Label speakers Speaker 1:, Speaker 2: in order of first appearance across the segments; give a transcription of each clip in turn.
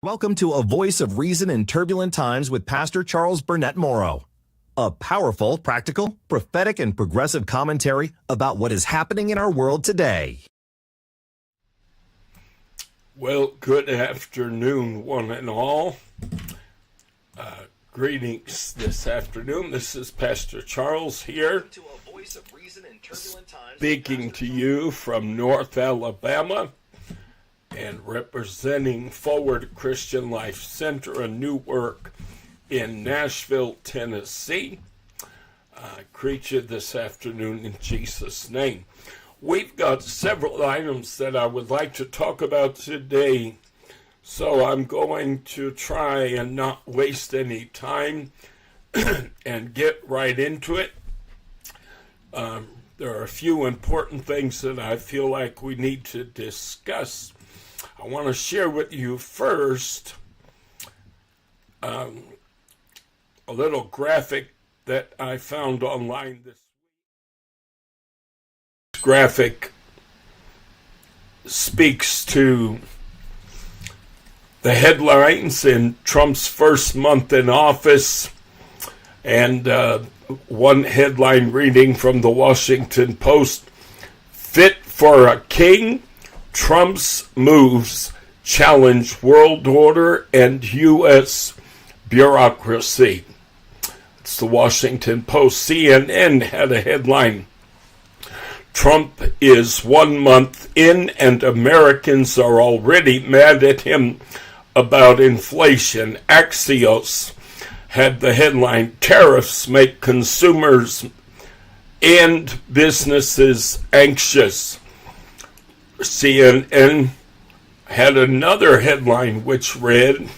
Speaker 1: Welcome to A Voice of Reason in Turbulent Times with Pastor Charles Burnett-Morrow. A powerful, practical, prophetic, and progressive commentary about what is happening in our world today.
Speaker 2: Well, good afternoon, one and all. Greetings this afternoon. This is Pastor Charles here, speaking to you from North Alabama and representing Forward Christian Life Center, a new work in Nashville, Tennessee. I greet you this afternoon in Jesus' name. We've got several items that I would like to talk about today, so I'm going to try and not waste any time and get right into it. There are a few important things that I feel like we need to discuss. I want to share with you first a little graphic that I found online this week. Graphic speaks to the headlines in Trump's first month in office, and one headline reading from the Washington Post: "Fit for a King? Trump's moves challenge world order and U.S. bureaucracy." It's the Washington Post. CNN had a headline: "Trump is 1 month in and Americans are already mad at him about inflation." Axios had the headline: "Tariffs make consumers and businesses anxious." CNN had another headline which read,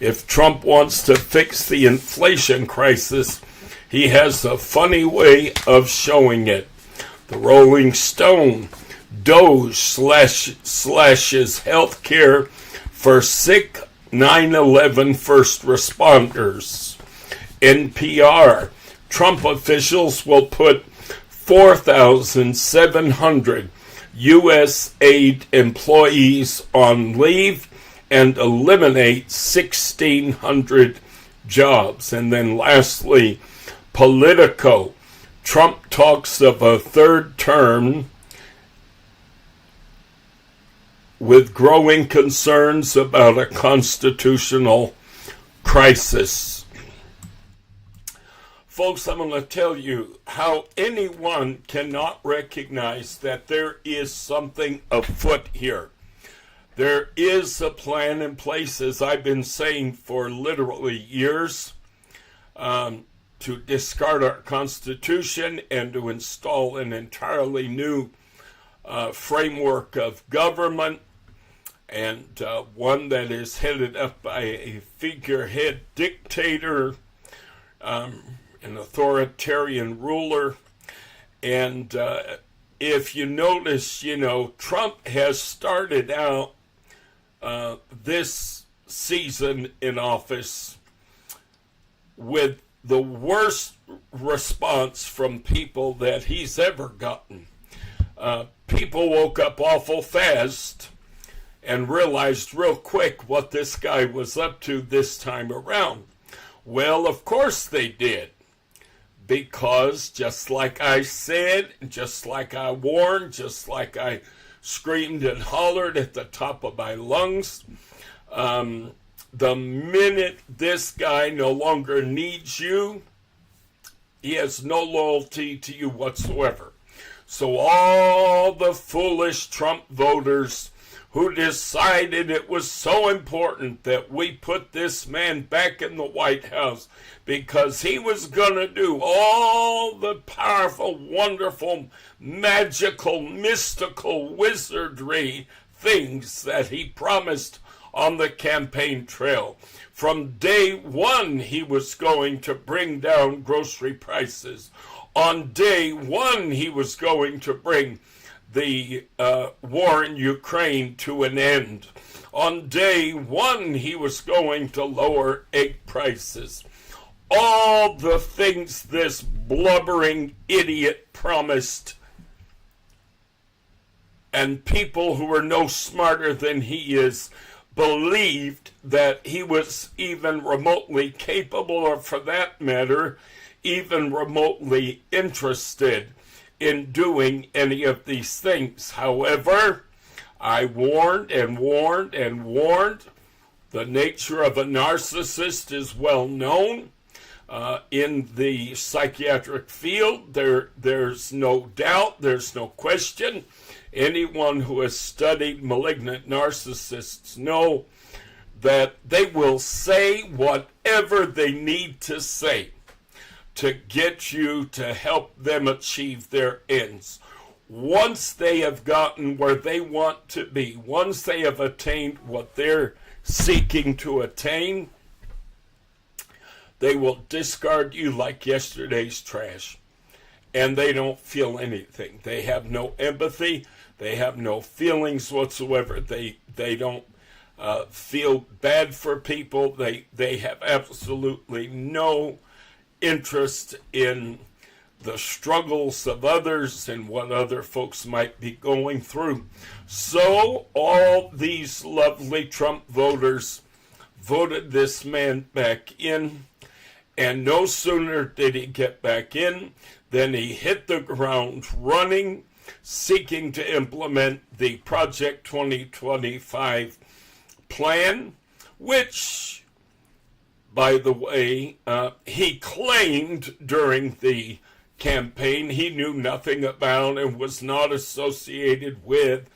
Speaker 2: "If Trump wants to fix the inflation crisis, he has a funny way of showing it." The Rolling Stone: "Doge slashes health care for sick 9/11 first responders." NPR: "Trump officials will put 4,700 U.S. aid employees on leave and eliminate 1,600 jobs." And then lastly, Politico: "Trump talks of a third term with growing concerns about a constitutional crisis." Folks, I'm going to tell you how anyone cannot recognize that there is something afoot here. There is a plan in place, as I've been saying for literally years, to discard our Constitution and to install an entirely new framework of government, and one that is headed up by a figurehead dictator, an authoritarian ruler. And if you notice, Trump has started out this season in office with the worst response from people that he's ever gotten. People woke up awful fast and realized real quick what this guy was up to this time around. Well, of course they did. Because just like I said, just like I warned, just like I screamed and hollered at the top of my lungs, the minute this guy no longer needs you, he has no loyalty to you whatsoever. So all the foolish Trump voters who decided it was so important that we put this man back in the White House because he was going to do all the powerful, wonderful, magical, mystical wizardry things that he promised on the campaign trail. From day one, he was going to bring down grocery prices. On day one, he was going to bring the war in Ukraine to an end. On day one, he was going to lower egg prices. all the things this blubbering idiot promised, and people who were no smarter than he is believed that he was even remotely capable, or for that matter, even remotely interested in doing any of these things. However, I warned and warned and warned. The nature of a narcissist is well known. In the psychiatric field, there's no doubt, there's no question. Anyone who has studied malignant narcissists know that they will say whatever they need to say to get you to help them achieve their ends. Once they have gotten where they want to be, once they have attained what they're seeking to attain, they will discard you like yesterday's trash. And they don't feel anything. They have no empathy. They have no feelings whatsoever. They don't feel bad for people. They have absolutely no interest in the struggles of others and what other folks might be going through. So all these lovely Trump voters voted this man back in, and no sooner did he get back in than he hit the ground running, seeking to implement the Project 2025 plan, which, by the way, he claimed during the campaign he knew nothing about and was not associated with.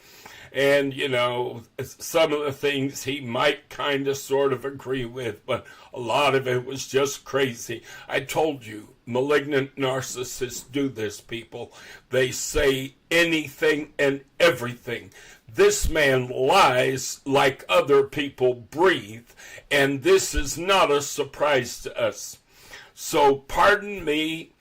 Speaker 2: And, you know, some of the things he might kind of sort of agree with, but a lot of it was just crazy. I told you, malignant narcissists do this, people. They say anything and everything. This man lies like other people breathe, and this is not a surprise to us. So pardon me,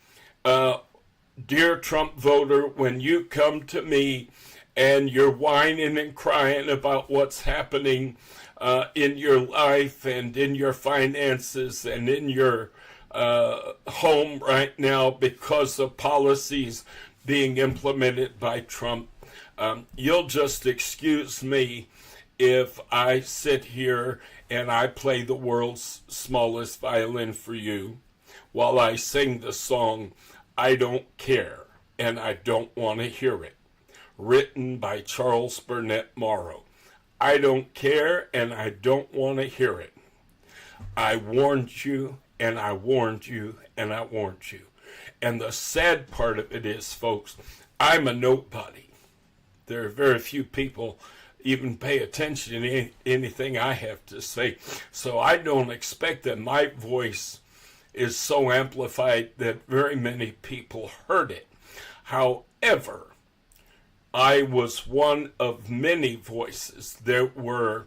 Speaker 2: dear Trump voter, when you come to me and you're whining and crying about what's happening in your life and in your finances and in your home right now because of policies being implemented by Trump, you'll just excuse me if I sit here and I play the world's smallest violin for you while I sing the song I Don't Care and I Don't Want to Hear It, written by Charles Burnett-Morrow. I don't care and I don't want to hear it. I warned you and I warned you and I warned you. And the sad part of it is, folks, I'm a nobody. There are very few people even pay attention to anything I have to say. So I don't expect that my voice is so amplified that very many people heard it. However, I was one of many voices. There were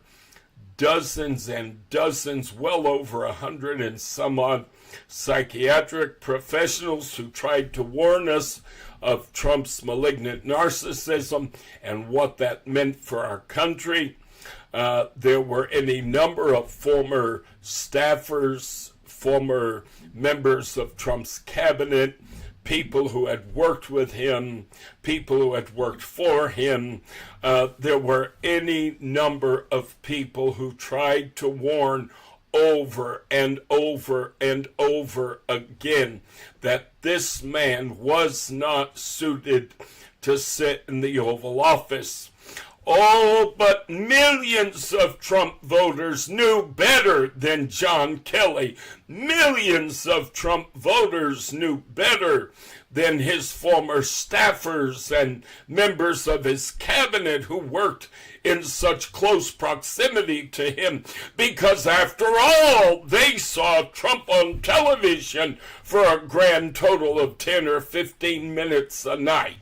Speaker 2: dozens and dozens, well over 100 and some odd psychiatric professionals who tried to warn us of Trump's malignant narcissism and what that meant for our country. There were any number of former staffers, former members of Trump's cabinet, people who had worked with him, people who had worked for him. There were any number of people who tried to warn over and over and over again that this man was not suited to sit in the Oval Office. Oh, but millions of Trump voters knew better than John Kelly. Millions of Trump voters knew better than his former staffers and members of his cabinet who worked in such close proximity to him, because after all, they saw Trump on television for a grand total of 10 or 15 minutes a night.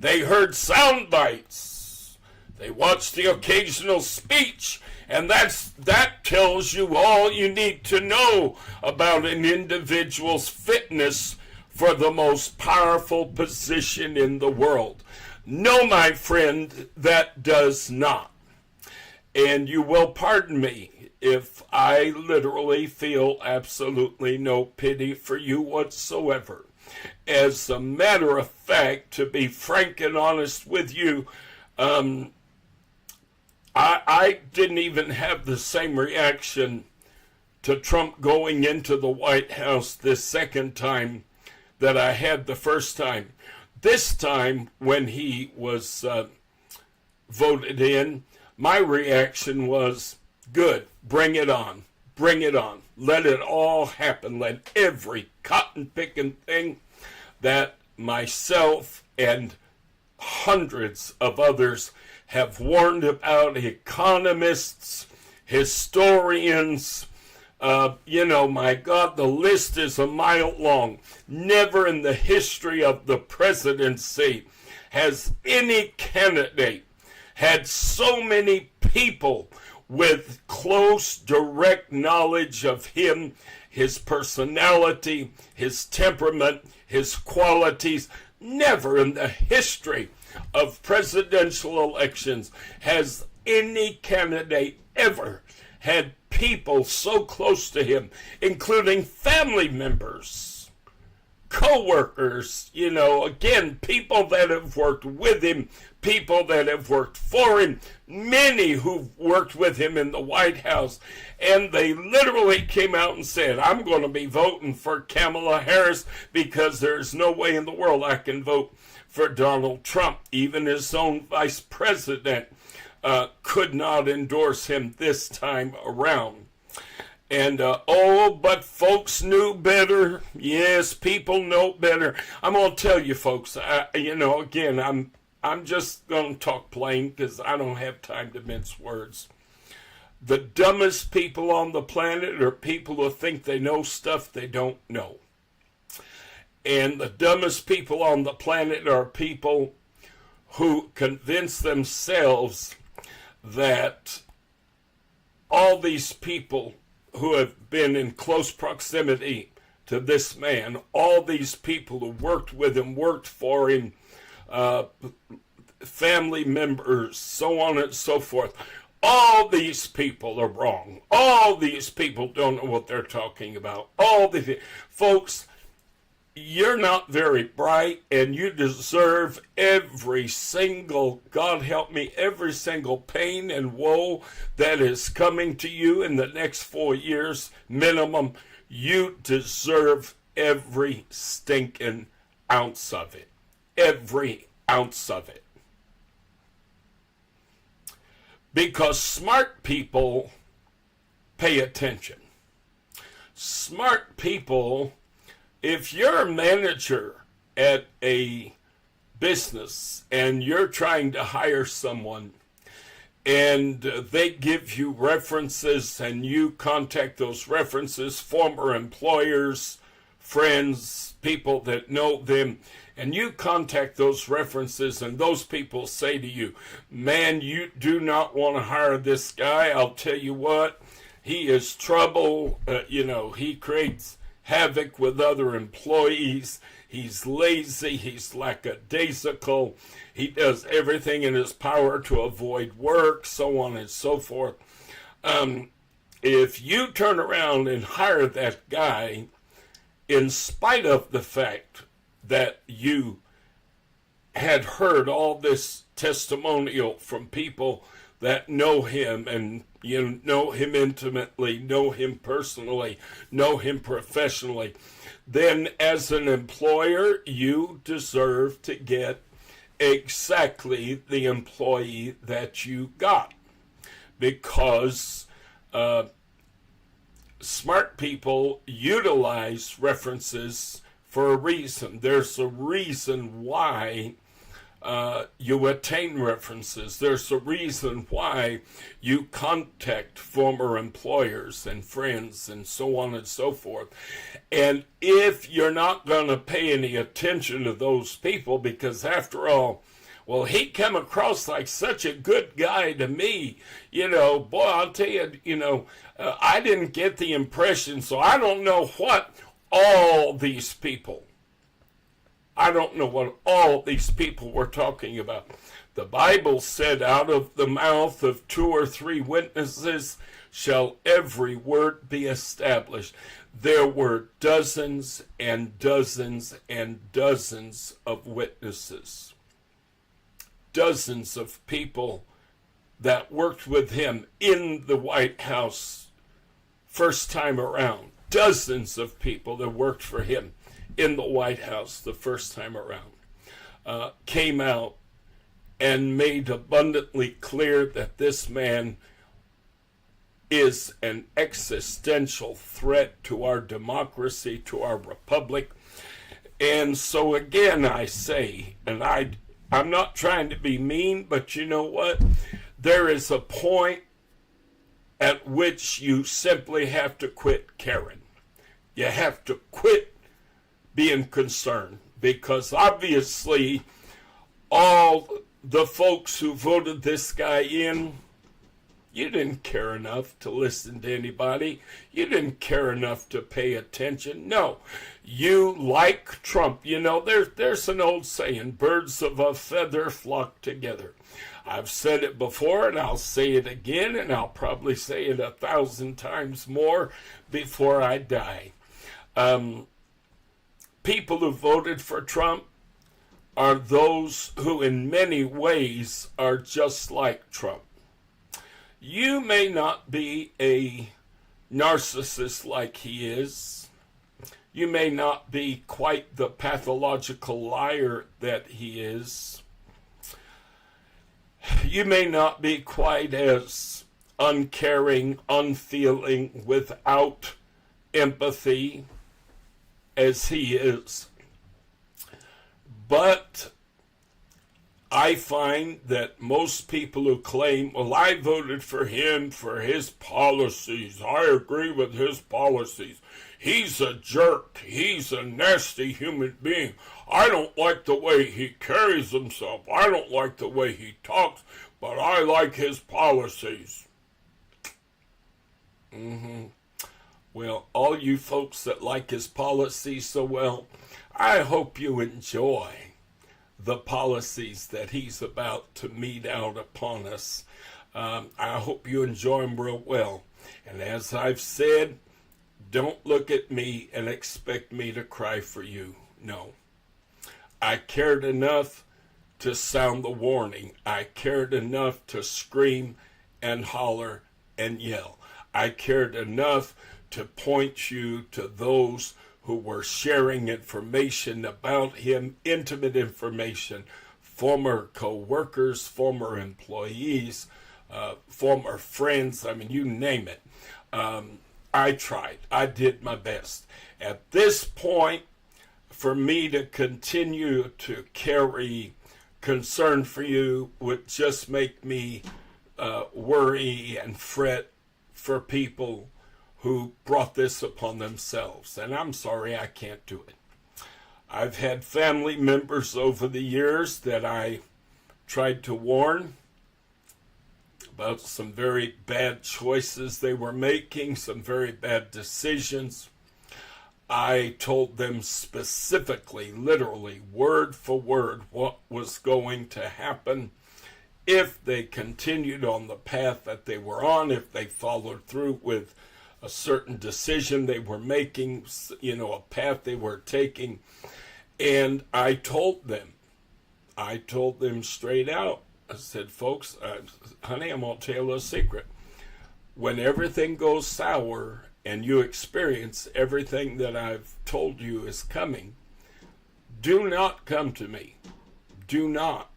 Speaker 2: They heard sound bites. They watched the occasional speech, and that tells you all you need to know about an individual's fitness for the most powerful position in the world. No, my friend, that does not. And you will pardon me if I literally feel absolutely no pity for you whatsoever. As a matter of fact, to be frank and honest with you, I didn't even have the same reaction to Trump going into the White House this second time that I had the first time. This time, when he was voted in, my reaction was, good, bring it on, bring it on. Let it all happen. Let every cotton-picking thing that myself and hundreds of others have warned about, economists, historians, my God, the list is a mile long. Never in the history of the presidency has any candidate had so many people with close, direct knowledge of him, his personality, his temperament, his qualities. Never in the history of presidential elections has any candidate ever had people so close to him, including family members, co-workers, again, people that have worked with him, people that have worked for him, many who've worked with him in the White House, and they literally came out and said, I'm going to be voting for Kamala Harris because there's no way in the world I can vote for Donald Trump. Even his own vice president could not endorse him this time around. And, but folks knew better. Yes, people know better. I'm going to tell you, folks, again, I'm just going to talk plain because I don't have time to mince words. The dumbest people on the planet are people who think they know stuff they don't know. And the dumbest people on the planet are people who convince themselves that all these people who have been in close proximity to this man, all these people who worked with him, worked for him, family members, so on and so forth, all these people are wrong. All these people don't know what they're talking about. Folks, you're not very bright, and you deserve every single, God help me, every single pain and woe that is coming to you in the next 4 years minimum. You deserve every stinking ounce of it. Every ounce of it. Because smart people pay attention. Smart people, if you're a manager at a business and you're trying to hire someone and they give you references and you contact those references, former employers, friends, people that know them, and you contact those references and those people say to you, man, you do not want to hire this guy. I'll tell you what, he is trouble. He creates havoc with other employees. He's lazy. He's lackadaisical. He does everything in his power to avoid work, so on and so forth. If you turn around and hire that guy, in spite of the fact that you had heard all this testimonial from people that know him and know him intimately, know him personally, know him professionally, then as an employer, you deserve to get exactly the employee that you got. Because smart people utilize references for a reason. There's a reason why you attain references. There's a reason why you contact former employers and friends and so on and so forth. And if you're not going to pay any attention to those people, because after all, well, he came across like such a good guy to me, boy, I'll tell you, I didn't get the impression, so I don't know what all these people were talking about. The Bible said, out of the mouth of 2 or 3 witnesses shall every word be established. There were dozens and dozens and dozens of witnesses. Dozens of people that worked with him in the White House first time around. Dozens of people that worked for him in the White House the first time around came out and made abundantly clear that this man is an existential threat to our democracy, to our republic. And so again, I say, and I'm not trying to be mean, but you know what? There is a point at which you simply have to quit caring. You have to quit being concerned, because obviously all the folks who voted this guy in, you didn't care enough to listen to anybody. You didn't care enough to pay attention. No, you like Trump. You know, there's an old saying, birds of a feather flock together. I've said it before, and I'll say it again, and I'll probably say it 1,000 times more before I die. People who voted for Trump are those who in many ways are just like Trump. You may not be a narcissist like he is. You may not be quite the pathological liar that he is. You may not be quite as uncaring, unfeeling, without empathy as he is. But I find that most people who claim, well, I voted for him for his policies, I agree with his policies, he's a jerk, he's a nasty human being, I don't like the way he carries himself, I don't like the way he talks, but I like his policies. Well, all you folks that like his policies so well, I hope you enjoy the policies that he's about to mete out upon us. I hope you enjoy them real well. And as I've said, don't look at me and expect me to cry for you. No. I cared enough to sound the warning. I cared enough to scream and holler and yell. I cared enough to point you to those who were sharing information about him, intimate information, former co-workers, former employees, former friends, I mean, you name it. I tried. I did my best. At this point, for me to continue to carry concern for you would just make me worry and fret for people who brought this upon themselves. And I'm sorry, I can't do it. I've had family members over the years that I tried to warn about some very bad choices they were making, some very bad decisions. I told them specifically, literally, word for word, what was going to happen if they continued on the path that they were on, if they followed through with a certain decision they were making, you know, a path they were taking. And I told them straight out. I said, folks, honey, I'm going to tell you a secret. When everything goes sour and you experience everything that I've told you is coming, do not come to me. Do not.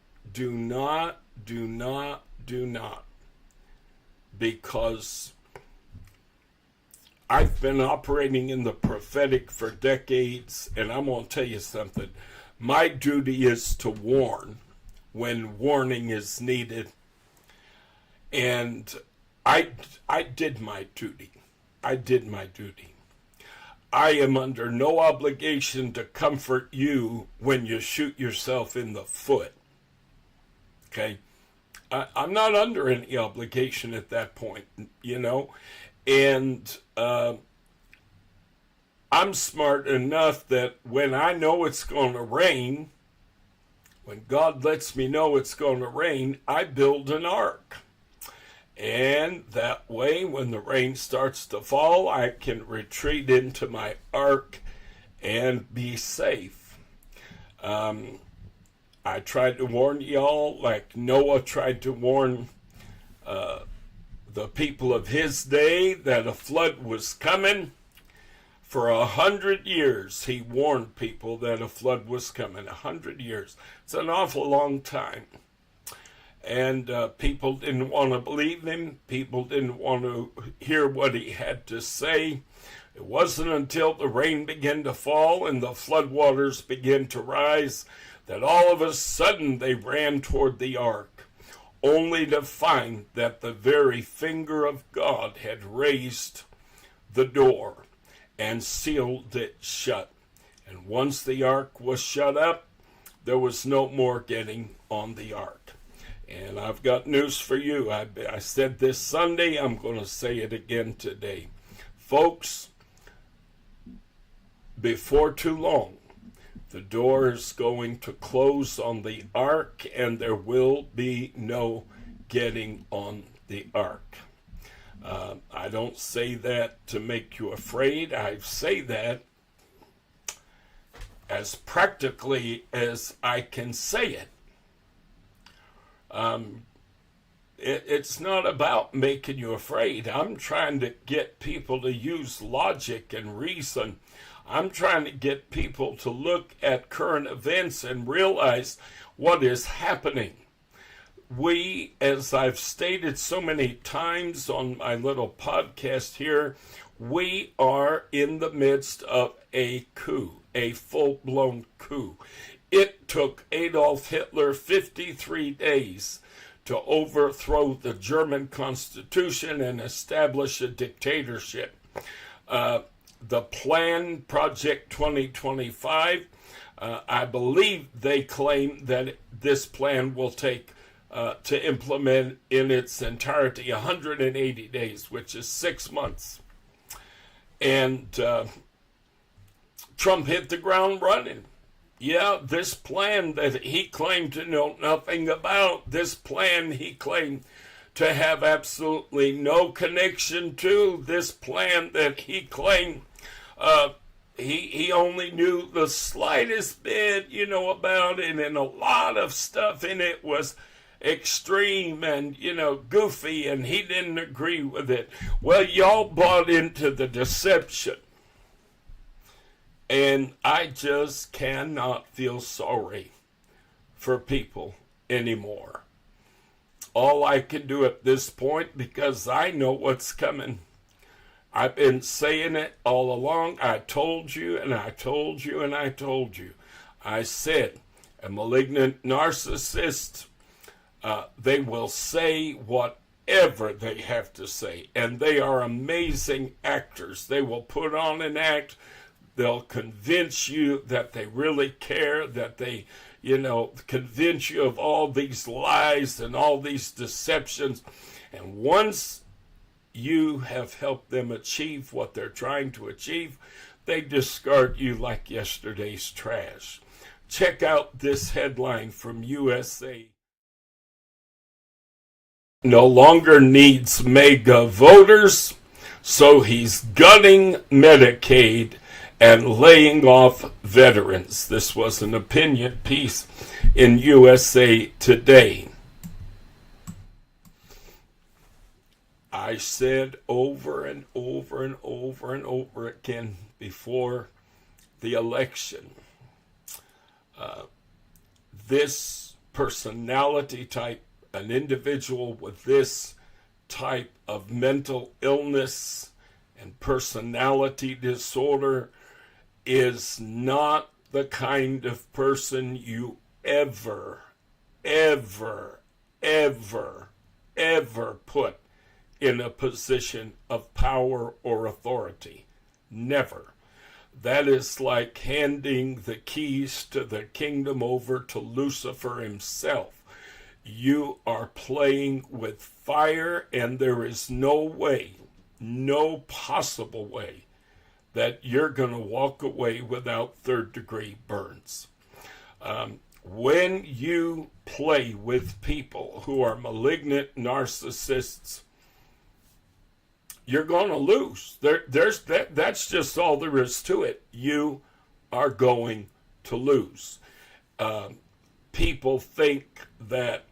Speaker 2: Because I've been operating in the prophetic for decades, and I'm going to tell you something. My duty is to warn when warning is needed. And I did my duty. I am under no obligation to comfort you when you shoot yourself in the foot. Okay? I'm not under any obligation at that point, you know? And I'm smart enough that when I know it's going to rain, when God lets me know it's going to rain, I build an ark. And that way, when the rain starts to fall, I can retreat into my ark and be safe. I tried to warn y'all, like Noah tried to warn the people of his day that a flood was coming. For 100 years, he warned people that a flood was coming. 100 years. It's an awful long time. And people didn't want to believe him. People didn't want to hear what he had to say. It wasn't until the rain began to fall and the floodwaters began to rise that all of a sudden they ran toward the ark, only to find that the very finger of God had raised the door and sealed it shut. And once the ark was shut up, there was no more getting on the ark. And I've got news for you. I said this Sunday, I'm going to say it again today. Folks, before too long, the door is going to close on the ark, and there will be no getting on the ark. I don't say that to make you afraid. I say that as practically as I can say it. It's not about making you afraid. I'm trying to get people to use logic and reason. I'm trying to get people to look at current events and realize what is happening. We, as I've stated so many times on my little podcast here, we are in the midst of a coup, a full-blown coup. It took Adolf Hitler 53 days to overthrow the German Constitution and establish a dictatorship. The plan, Project 2025, I believe they claim that this plan will take to implement in its entirety 180 days, which is 6 months. And Trump hit the ground running. Yeah, this plan that he claimed to know nothing about, this plan he claimed to have absolutely no connection to, this plan that he claimed he only knew the slightest bit, about it, and a lot of stuff in it was extreme and, goofy, and he didn't agree with it. Well, y'all bought into the deception. And I just cannot feel sorry for people anymore. All I can do at this point, because I know what's coming. I've been saying it all along. I told you, and I told you, and I told you. I said, a malignant narcissist, they will say whatever they have to say. And they are amazing actors. They will put on an act. They'll convince you that they really care, that they, convince you of all these lies and all these deceptions. And once you have helped them achieve what they're trying to achieve, they discard you like yesterday's trash. Check out this headline from USA. No longer needs mega voters, so he's gutting Medicaid and laying off veterans. This was an opinion piece in USA Today. I said over and over and over and over again before the election, this personality type, an individual with this type of mental illness and personality disorder is not the kind of person you ever put in a position of power or authority. Never. That is like handing the keys to the kingdom over to Lucifer himself. You are playing with fire, and there is no way, no possible way, that you're going to walk away without third-degree burns. when you play with people who are malignant narcissists, you're going to lose. That's just all there is to it. You are going to lose. People think that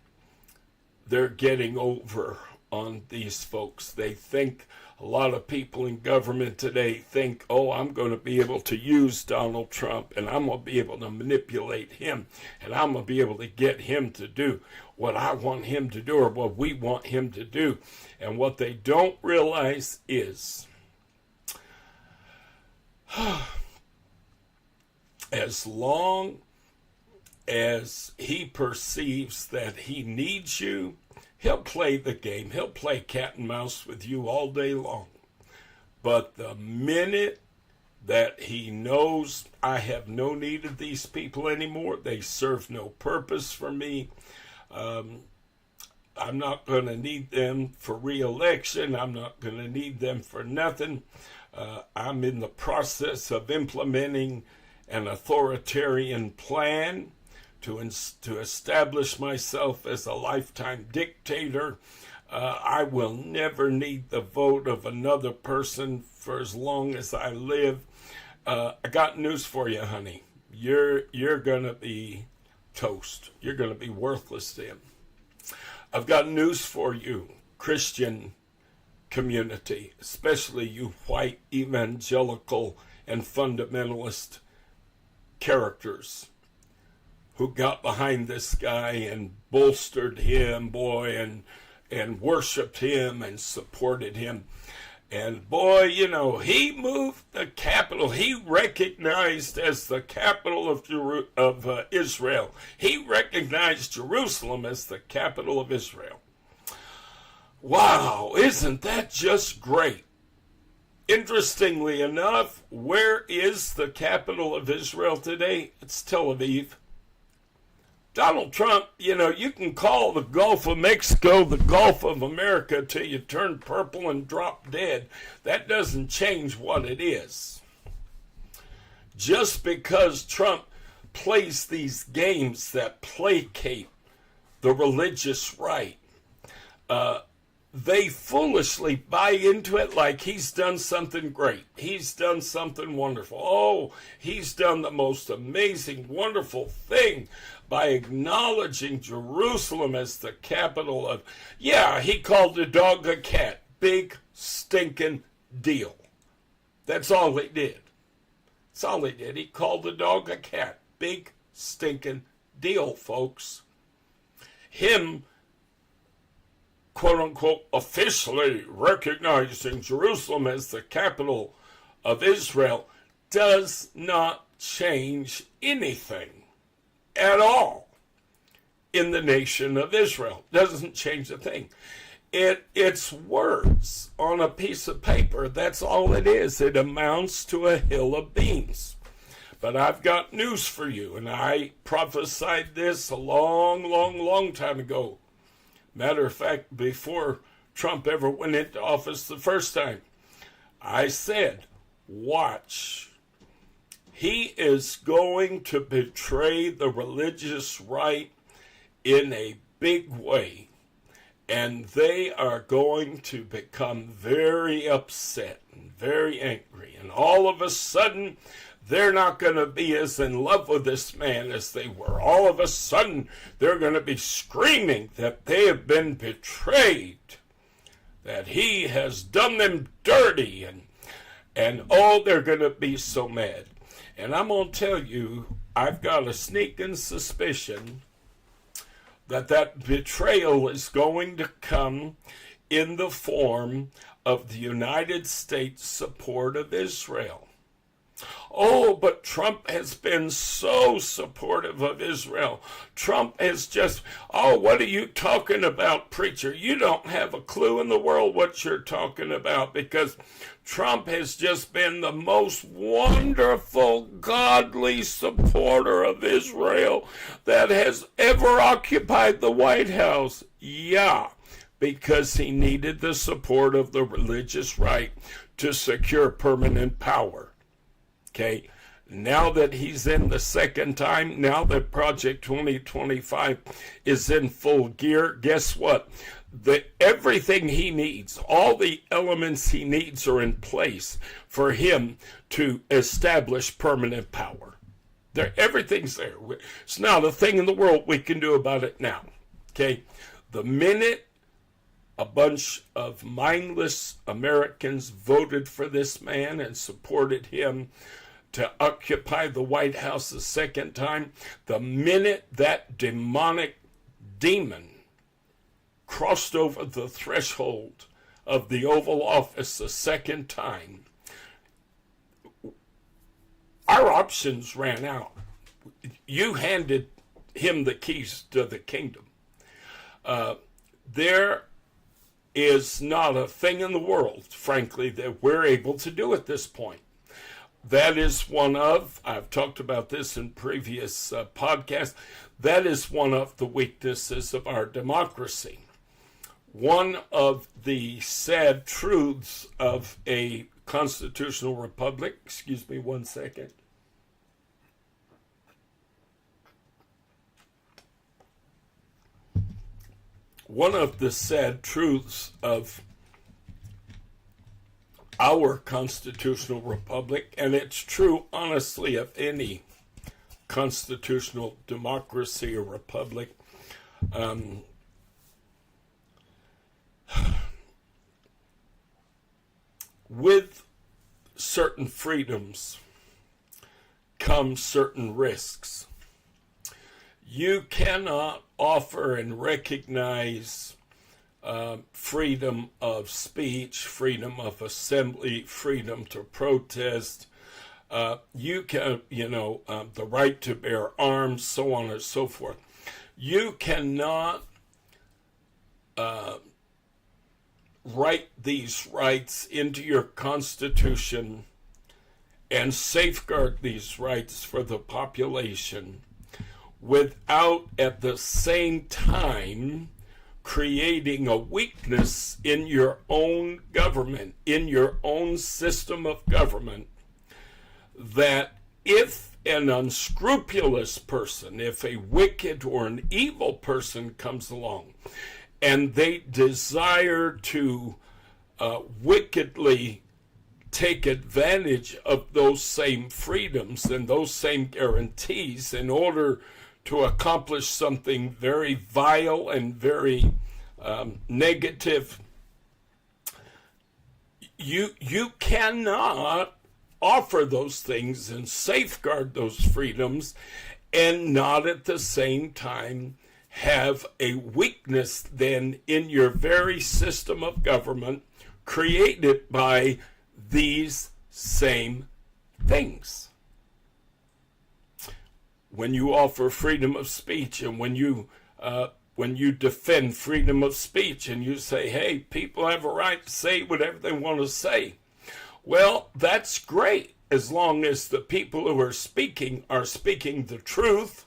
Speaker 2: they're getting over on these folks. They think, a lot of people in government today think, oh, I'm going to be able to use Donald Trump, and I'm going to be able to manipulate him, and I'm going to be able to get him to do what I want him to do, or what we want him to do. And what they don't realize is, as long as he perceives that he needs you, he'll play the game. He'll play cat and mouse with you all day long. But the minute that he knows I have no need of these people anymore, they serve no purpose for me, I'm not going to need them for re-election, I'm not going to need them for nothing, I'm in the process of implementing an authoritarian plan to establish myself as a lifetime dictator. I will never need the vote of another person for as long as I live. I got news for you, honey. You're going to be toast. You're going to be worthless to him. I've got news for you, Christian community, especially you white evangelical and fundamentalist characters who got behind this guy and bolstered him, boy, and worshiped him and supported him. And boy, you know, he moved the capital. He recognized as the capital of Israel. He recognized Jerusalem as the capital of Israel. Wow, isn't that just great? Interestingly enough, where is the capital of Israel today? It's Tel Aviv. Donald Trump, you know, you can call the Gulf of Mexico the Gulf of America till you turn purple and drop dead. That doesn't change what it is. Just because Trump plays these games that placate the religious right, they foolishly buy into it like he's done something great. He's done something wonderful. Oh, he's done the most amazing, wonderful thing by acknowledging Jerusalem as the capital of... Yeah, he called the dog a cat. Big stinking deal. That's all he did. That's all he did. He called the dog a cat. Big stinking deal, folks. Him, quote-unquote, officially recognizing Jerusalem as the capital of Israel does not change anything at all in the nation of Israel. Doesn't change a thing. It's words on a piece of paper. That's all it is. It amounts to a hill of beans. But I've got news for you, and I prophesied this a long time ago. Matter of fact, before Trump ever went into office the first time, I said, watch. He is going to betray the religious right in a big way, and they are going to become very upset and very angry. And all of a sudden, they're not going to be as in love with this man as they were. All of a sudden, they're going to be screaming that they have been betrayed, that he has done them dirty, and oh, they're going to be so mad. And I'm going to tell you, I've got a sneaking suspicion that betrayal is going to come in the form of the United States support of Israel. Oh, but Trump has been so supportive of Israel. Trump has just, oh, what are you talking about, preacher? You don't have a clue in the world what you're talking about, because Trump has just been the most wonderful, godly supporter of Israel that has ever occupied the White House. Yeah, because he needed the support of the religious right to secure permanent power. Okay, Now that he's in the second time, now that Project 2025 is in full gear, guess what? Everything he needs, all the elements he needs are in place for him to establish permanent power. Everything's there. It's not a thing in the world we can do about it now. Okay? The minute a bunch of mindless Americans voted for this man and supported him to occupy the White House a second time, the minute that demonic demon crossed over the threshold of the Oval Office a second time, our options ran out. You handed him the keys to the kingdom. There is not a thing in the world, frankly, that we're able to do at this point. That is one of, I've talked about this in previous podcasts, that is one of the weaknesses of our democracy. One of the sad truths of a constitutional republic, excuse me one second. One of the sad truths of our constitutional republic, and it's true, honestly, of any constitutional democracy or republic, with certain freedoms come certain risks. You cannot offer and recognize freedom of speech, freedom of assembly, freedom to protest. You can, the right to bear arms, so on and so forth. You cannot write these rights into your Constitution and safeguard these rights for the population without at the same time creating a weakness in your own government, in your own system of government, that if an unscrupulous person, if a wicked or an evil person comes along and they desire to wickedly take advantage of those same freedoms and those same guarantees in order to accomplish something very vile and very negative, you cannot offer those things and safeguard those freedoms and not at the same time have a weakness then in your very system of government created by these same things. When you offer freedom of speech and when you defend freedom of speech and you say, hey, people have a right to say whatever they want to say, well, that's great as long as the people who are speaking the truth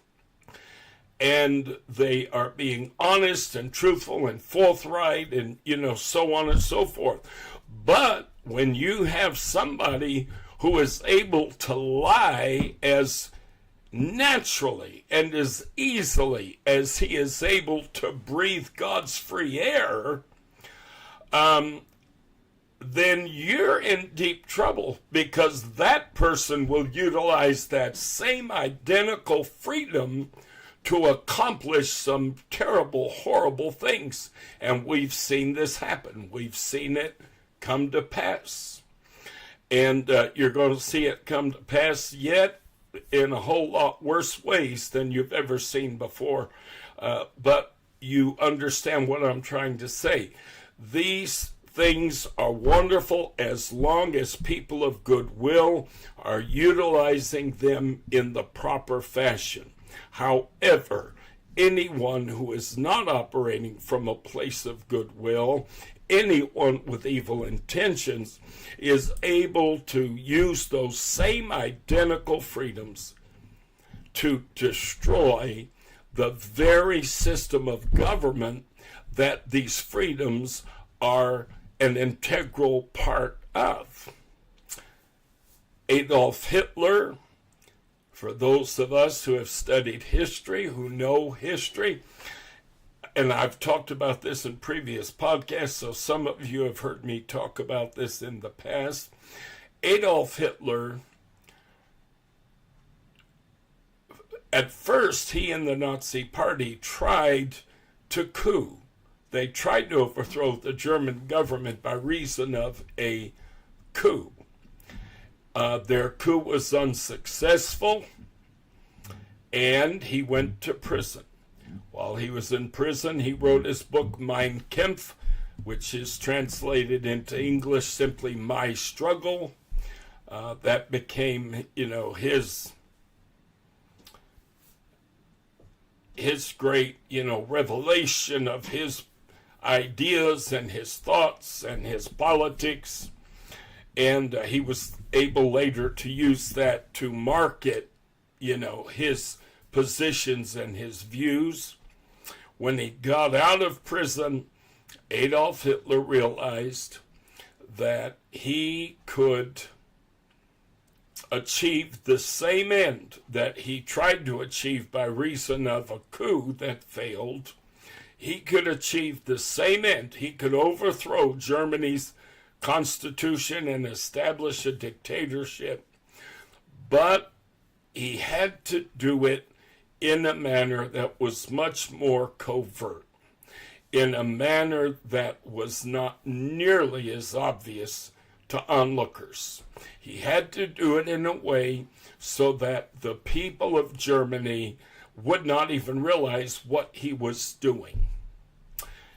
Speaker 2: and they are being honest and truthful and forthright and, so on and so forth. But when you have somebody who is able to lie as naturally and as easily as he is able to breathe God's free air, then you're in deep trouble, because that person will utilize that same identical freedom to accomplish some terrible, horrible things. And we've seen this happen. We've seen it come to pass. And you're going to see it come to pass yet in a whole lot worse ways than you've ever seen before. But you understand what I'm trying to say. These things are wonderful as long as people of goodwill are utilizing them in the proper fashion. However, anyone who is not operating from a place of goodwill, anyone with evil intentions, is able to use those same identical freedoms to destroy the very system of government that these freedoms are an integral part of. Adolf Hitler For those of us who have studied history, who know history, and I've talked about this in previous podcasts, so some of you have heard me talk about this in the past. Adolf Hitler, at first, he and the Nazi Party tried to coup. They tried to overthrow the German government by reason of a coup. Their coup was unsuccessful, and he went to prison. While he was in prison, he wrote his book, Mein Kampf, which is translated into English simply My Struggle. That became, his great, revelation of his ideas and his thoughts and his politics. And he was able later to use that to market, his positions and his views. When he got out of prison, Adolf Hitler realized that he could achieve the same end that he tried to achieve by reason of a coup that failed. He could achieve the same end. He could overthrow Germany's constitution and establish a dictatorship, but he had to do it in a manner that was much more covert, in a manner that was not nearly as obvious to onlookers. He had to do it in a way so that the people of Germany would not even realize what he was doing.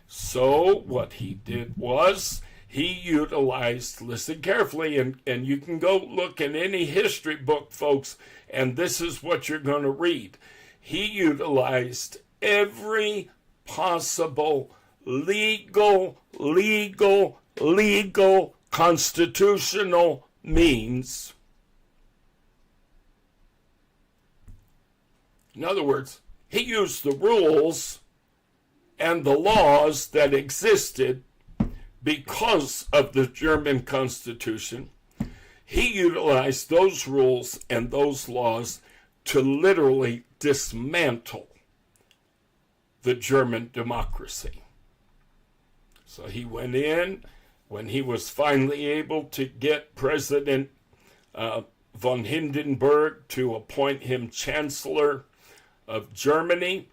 Speaker 2: So what he did was he utilized, listen carefully, and you can go look in any history book, folks, and this is what you're going to read. He utilized every possible legal, constitutional means. In other words, he used the rules and the laws that existed because of the German Constitution. He utilized those rules and those laws to literally dismantle the German democracy. So he went in, when he was finally able to get President von Hindenburg to appoint him Chancellor of Germany.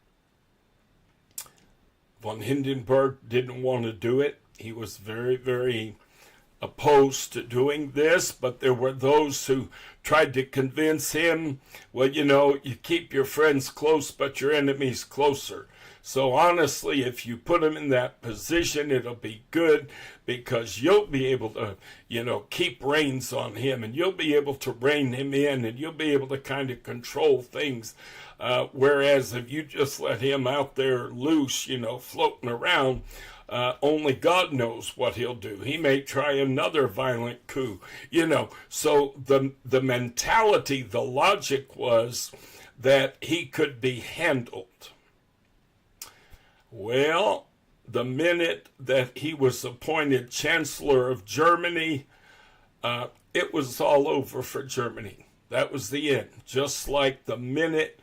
Speaker 2: Von Hindenburg didn't want to do it. He was very, very opposed to doing this, but there were those who tried to convince him, well, you keep your friends close, but your enemies closer. So honestly, if you put him in that position, it'll be good because you'll be able to, keep reins on him, and you'll be able to rein him in, and you'll be able to kind of control things. Whereas if you just let him out there loose, floating around, only God knows what he'll do. He may try another violent coup, So the mentality, the logic was that he could be handled. Well, the minute that he was appointed Chancellor of Germany, it was all over for Germany. That was the end. Just like the minute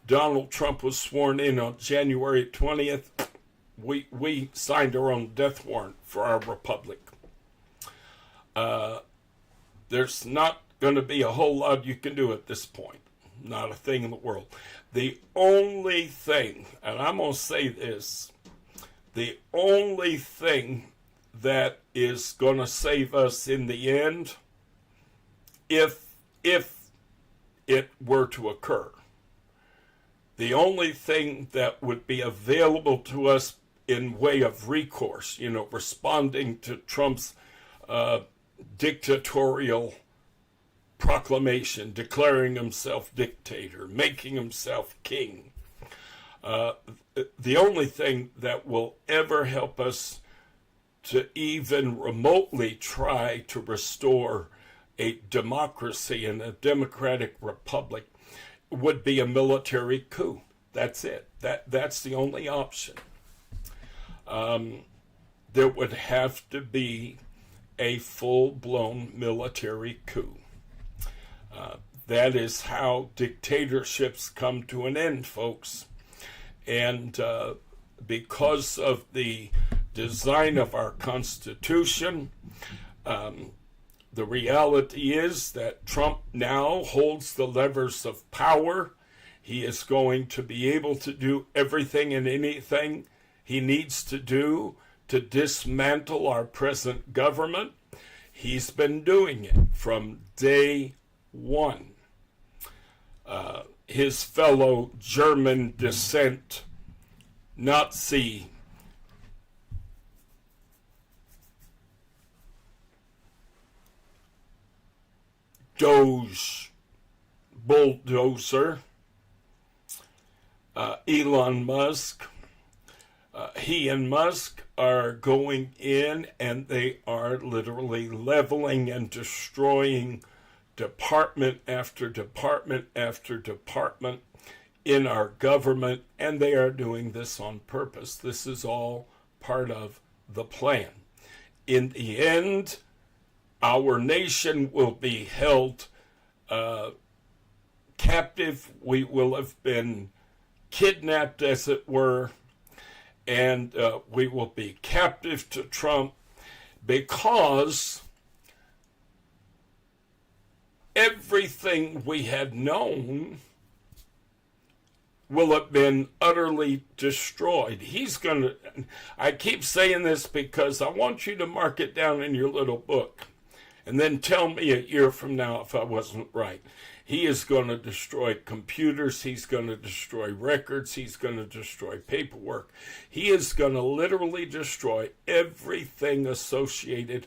Speaker 2: Donald Trump was sworn in on January 20th, we signed our own death warrant for our republic. There's not going to be a whole lot you can do at this point. Not a thing in the world. The only thing, and I'm going to say this, the only thing that is going to save us in the end, if it were to occur, the only thing that would be available to us in way of recourse, responding to Trump's dictatorial proclamation, declaring himself dictator, making himself king. The only thing that will ever help us to even remotely try to restore a democracy and a democratic republic would be a military coup. That's it. That's the only option. There would have to be a full-blown military coup. That is how dictatorships come to an end, folks. And because of the design of our Constitution, the reality is that Trump now holds the levers of power. He is going to be able to do everything and anything he needs to do to dismantle our present government. He's been doing it from day one. His fellow German descent Nazi Doge bulldozer, Elon Musk, he and Musk are going in and they are literally leveling and destroying department after department after department in our government, and they are doing this on purpose. This is all part of the plan. In the end, our nation will be held captive. We will have been kidnapped, as it were, and we will be captive to Trump because everything we had known will have been utterly destroyed. He's going to, I keep saying this because I want you to mark it down in your little book and then tell me a year from now if I wasn't right. He is going to destroy computers. He's going to destroy records. He's going to destroy paperwork. He is going to literally destroy everything associated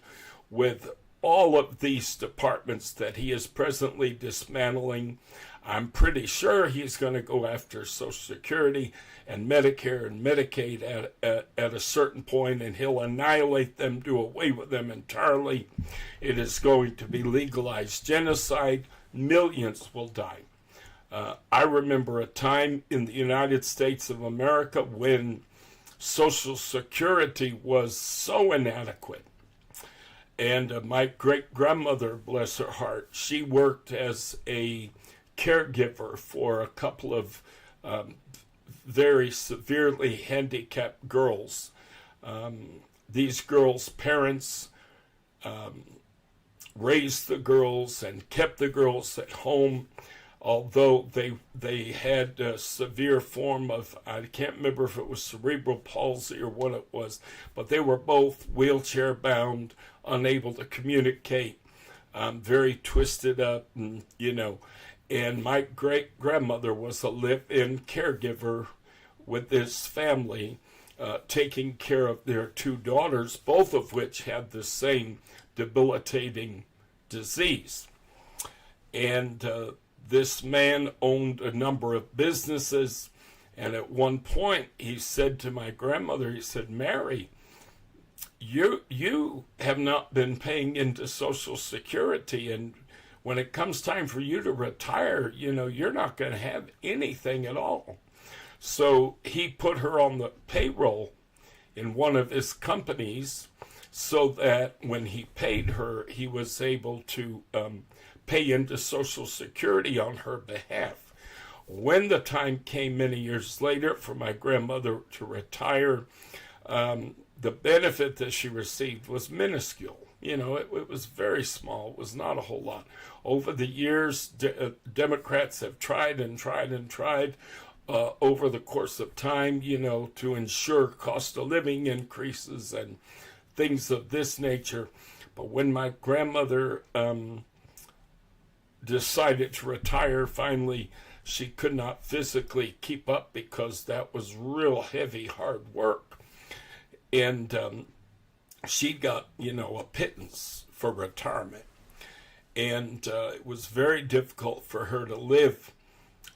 Speaker 2: with all of these departments that he is presently dismantling. I'm pretty sure he's going to go after Social Security and Medicare and Medicaid at a certain point, and he'll annihilate them, do away with them entirely. It is going to be legalized genocide. Millions will die. I remember a time in the United States of America when Social Security was so inadequate. And my great-grandmother, bless her heart, she worked as a caregiver for a couple of very severely handicapped girls. These girls' parents raised the girls and kept the girls at home, although they had a severe form of, I can't remember if it was cerebral palsy or what it was, but they were both wheelchair bound, unable to communicate, very twisted up, and my great-grandmother was a live-in caregiver with this family, taking care of their two daughters, both of which had the same debilitating disease. And this man owned a number of businesses, and at one point he said to my grandmother, he said, "Mary, you have not been paying into Social Security, and when it comes time for you to retire, you're not going to have anything at all." So he put her on the payroll in one of his companies so that when he paid her, he was able to pay into Social Security on her behalf. When the time came many years later for my grandmother to retire, the benefit that she received was minuscule. It was very small. It was not a whole lot. Over the years, Democrats have tried and tried and tried over the course of time, to ensure cost of living increases and things of this nature. But when my grandmother decided to retire, finally, she could not physically keep up because that was real heavy, hard work. And she got, a pittance for retirement. And it was very difficult for her to live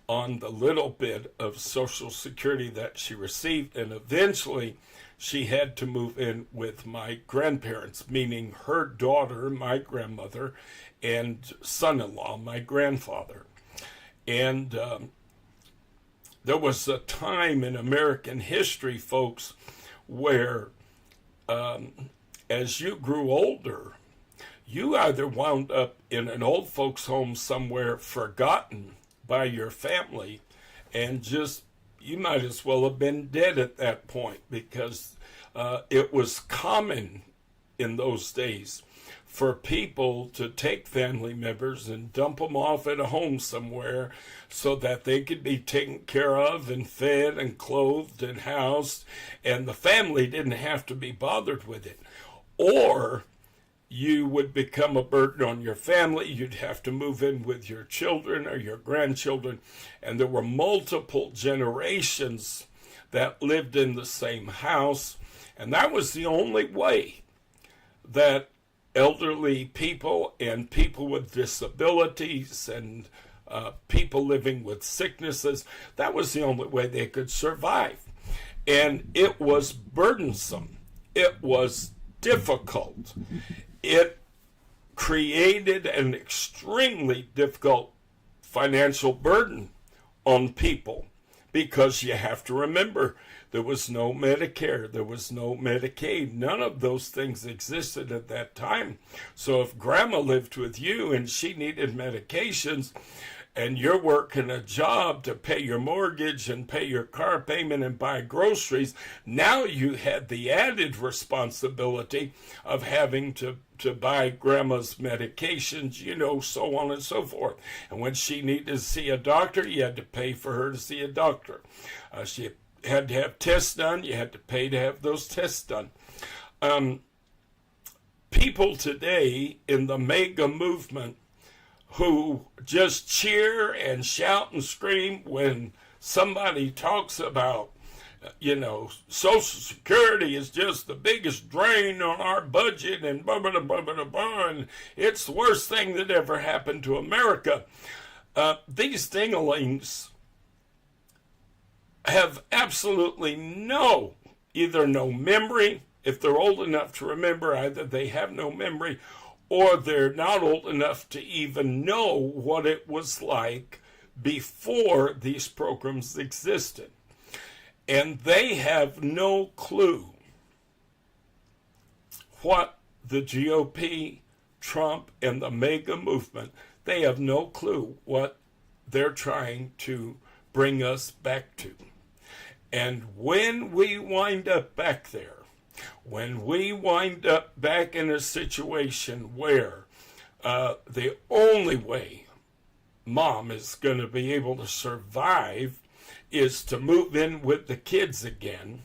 Speaker 2: on the little bit of Social Security that she received. And eventually she had to move in with my grandparents, meaning her daughter, my grandmother, and son-in-law, my grandfather. And there was a time in American history, folks, where as you grew older, you either wound up in an old folks' home somewhere forgotten by your family, and just, you might as well have been dead at that point, because it was common in those days for people to take family members and dump them off at a home somewhere so that they could be taken care of and fed and clothed and housed, and the family didn't have to be bothered with it. Or you would become a burden on your family. You'd have to move in with your children or your grandchildren, and there were multiple generations that lived in the same house, and that was the only way that elderly people and people with disabilities and people living with sicknesses, that was the only way they could survive. And it was burdensome. It was difficult. It created an extremely difficult financial burden on people, because you have to remember, there was no Medicare, there was no Medicaid, none of those things existed at that time. So if grandma lived with you and she needed medications, and you're working a job to pay your mortgage and pay your car payment and buy groceries, now you had the added responsibility of having to buy grandma's medications, so on and so forth. And when she needed to see a doctor, you had to pay for her to see a doctor. She had to have tests done, you had to pay to have those tests done. People today in the mega movement who just cheer and shout and scream when somebody talks about, Social Security is just the biggest drain on our budget and blah, blah, blah, blah, blah, and it's the worst thing that ever happened to America. These dinglings have absolutely either no memory. If they're old enough to remember, either they have no memory, or they're not old enough to even know what it was like before these programs existed. And they have no clue what the GOP, Trump, and the MAGA movement, they have no clue what they're trying to bring us back to. And when we wind up back there, when we wind up back in a situation where the only way mom is going to be able to survive is to move in with the kids again,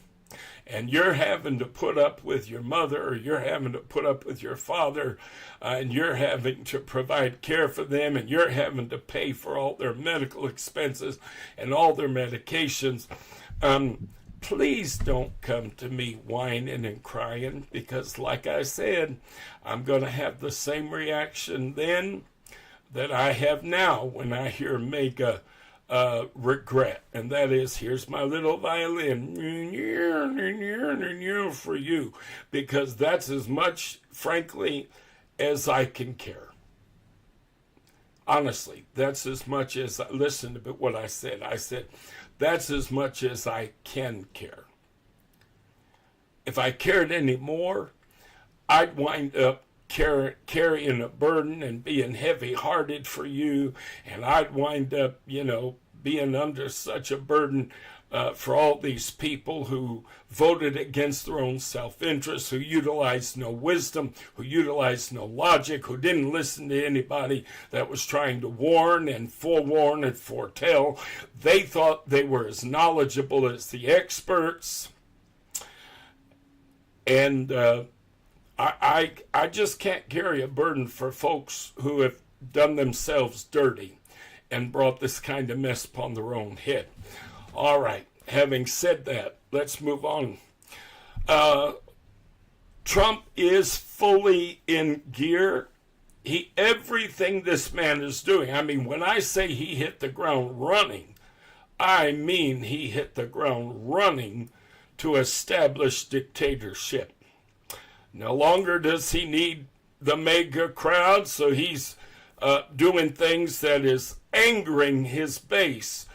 Speaker 2: and you're having to put up with your mother, or you're having to put up with your father, and you're having to provide care for them, and you're having to pay for all their medical expenses and all their medications, please don't come to me whining and crying, because like I said, I'm going to have the same reaction then that I have now when I hear mega regret. And that is, here's my little violin for you, because that's as much, frankly, as I can care. Honestly, that's as much as, listen to what I said. I said, that's as much as I can care. If I cared any more, I'd wind up carrying a burden and being heavy-hearted for you, and I'd wind up, being under such a burden for all these people who voted against their own self-interest, who utilized no wisdom, who utilized no logic, who didn't listen to anybody that was trying to warn and forewarn and foretell. They thought they were as knowledgeable as the experts. And I just can't carry a burden for folks who have done themselves dirty and brought this kind of mess upon their own head. All right, having said that, let's move on. Trump is fully in gear. Everything this man is doing, I mean, when I say he hit the ground running, I mean he hit the ground running to establish dictatorship. No longer does he need the mega crowd, so he's doing things that is angering his base.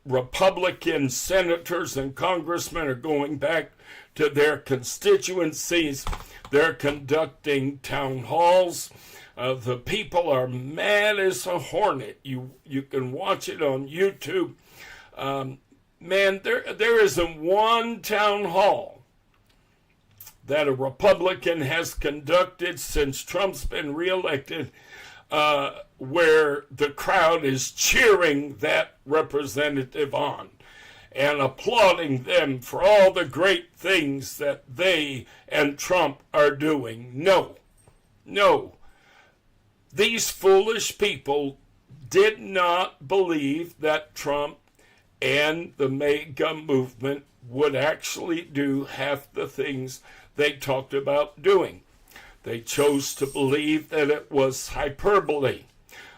Speaker 2: Republican senators and congressmen are going back to their constituencies. They're conducting town halls. The people are mad as a hornet. You can watch it on YouTube. Man, there isn't one town hall that a Republican has conducted since Trump's been reelected where the crowd is cheering that representative on and applauding them for all the great things that they and Trump are doing. No. These foolish people did not believe that Trump and the MAGA movement would actually do half the things they talked about doing. They chose to believe that it was hyperbole.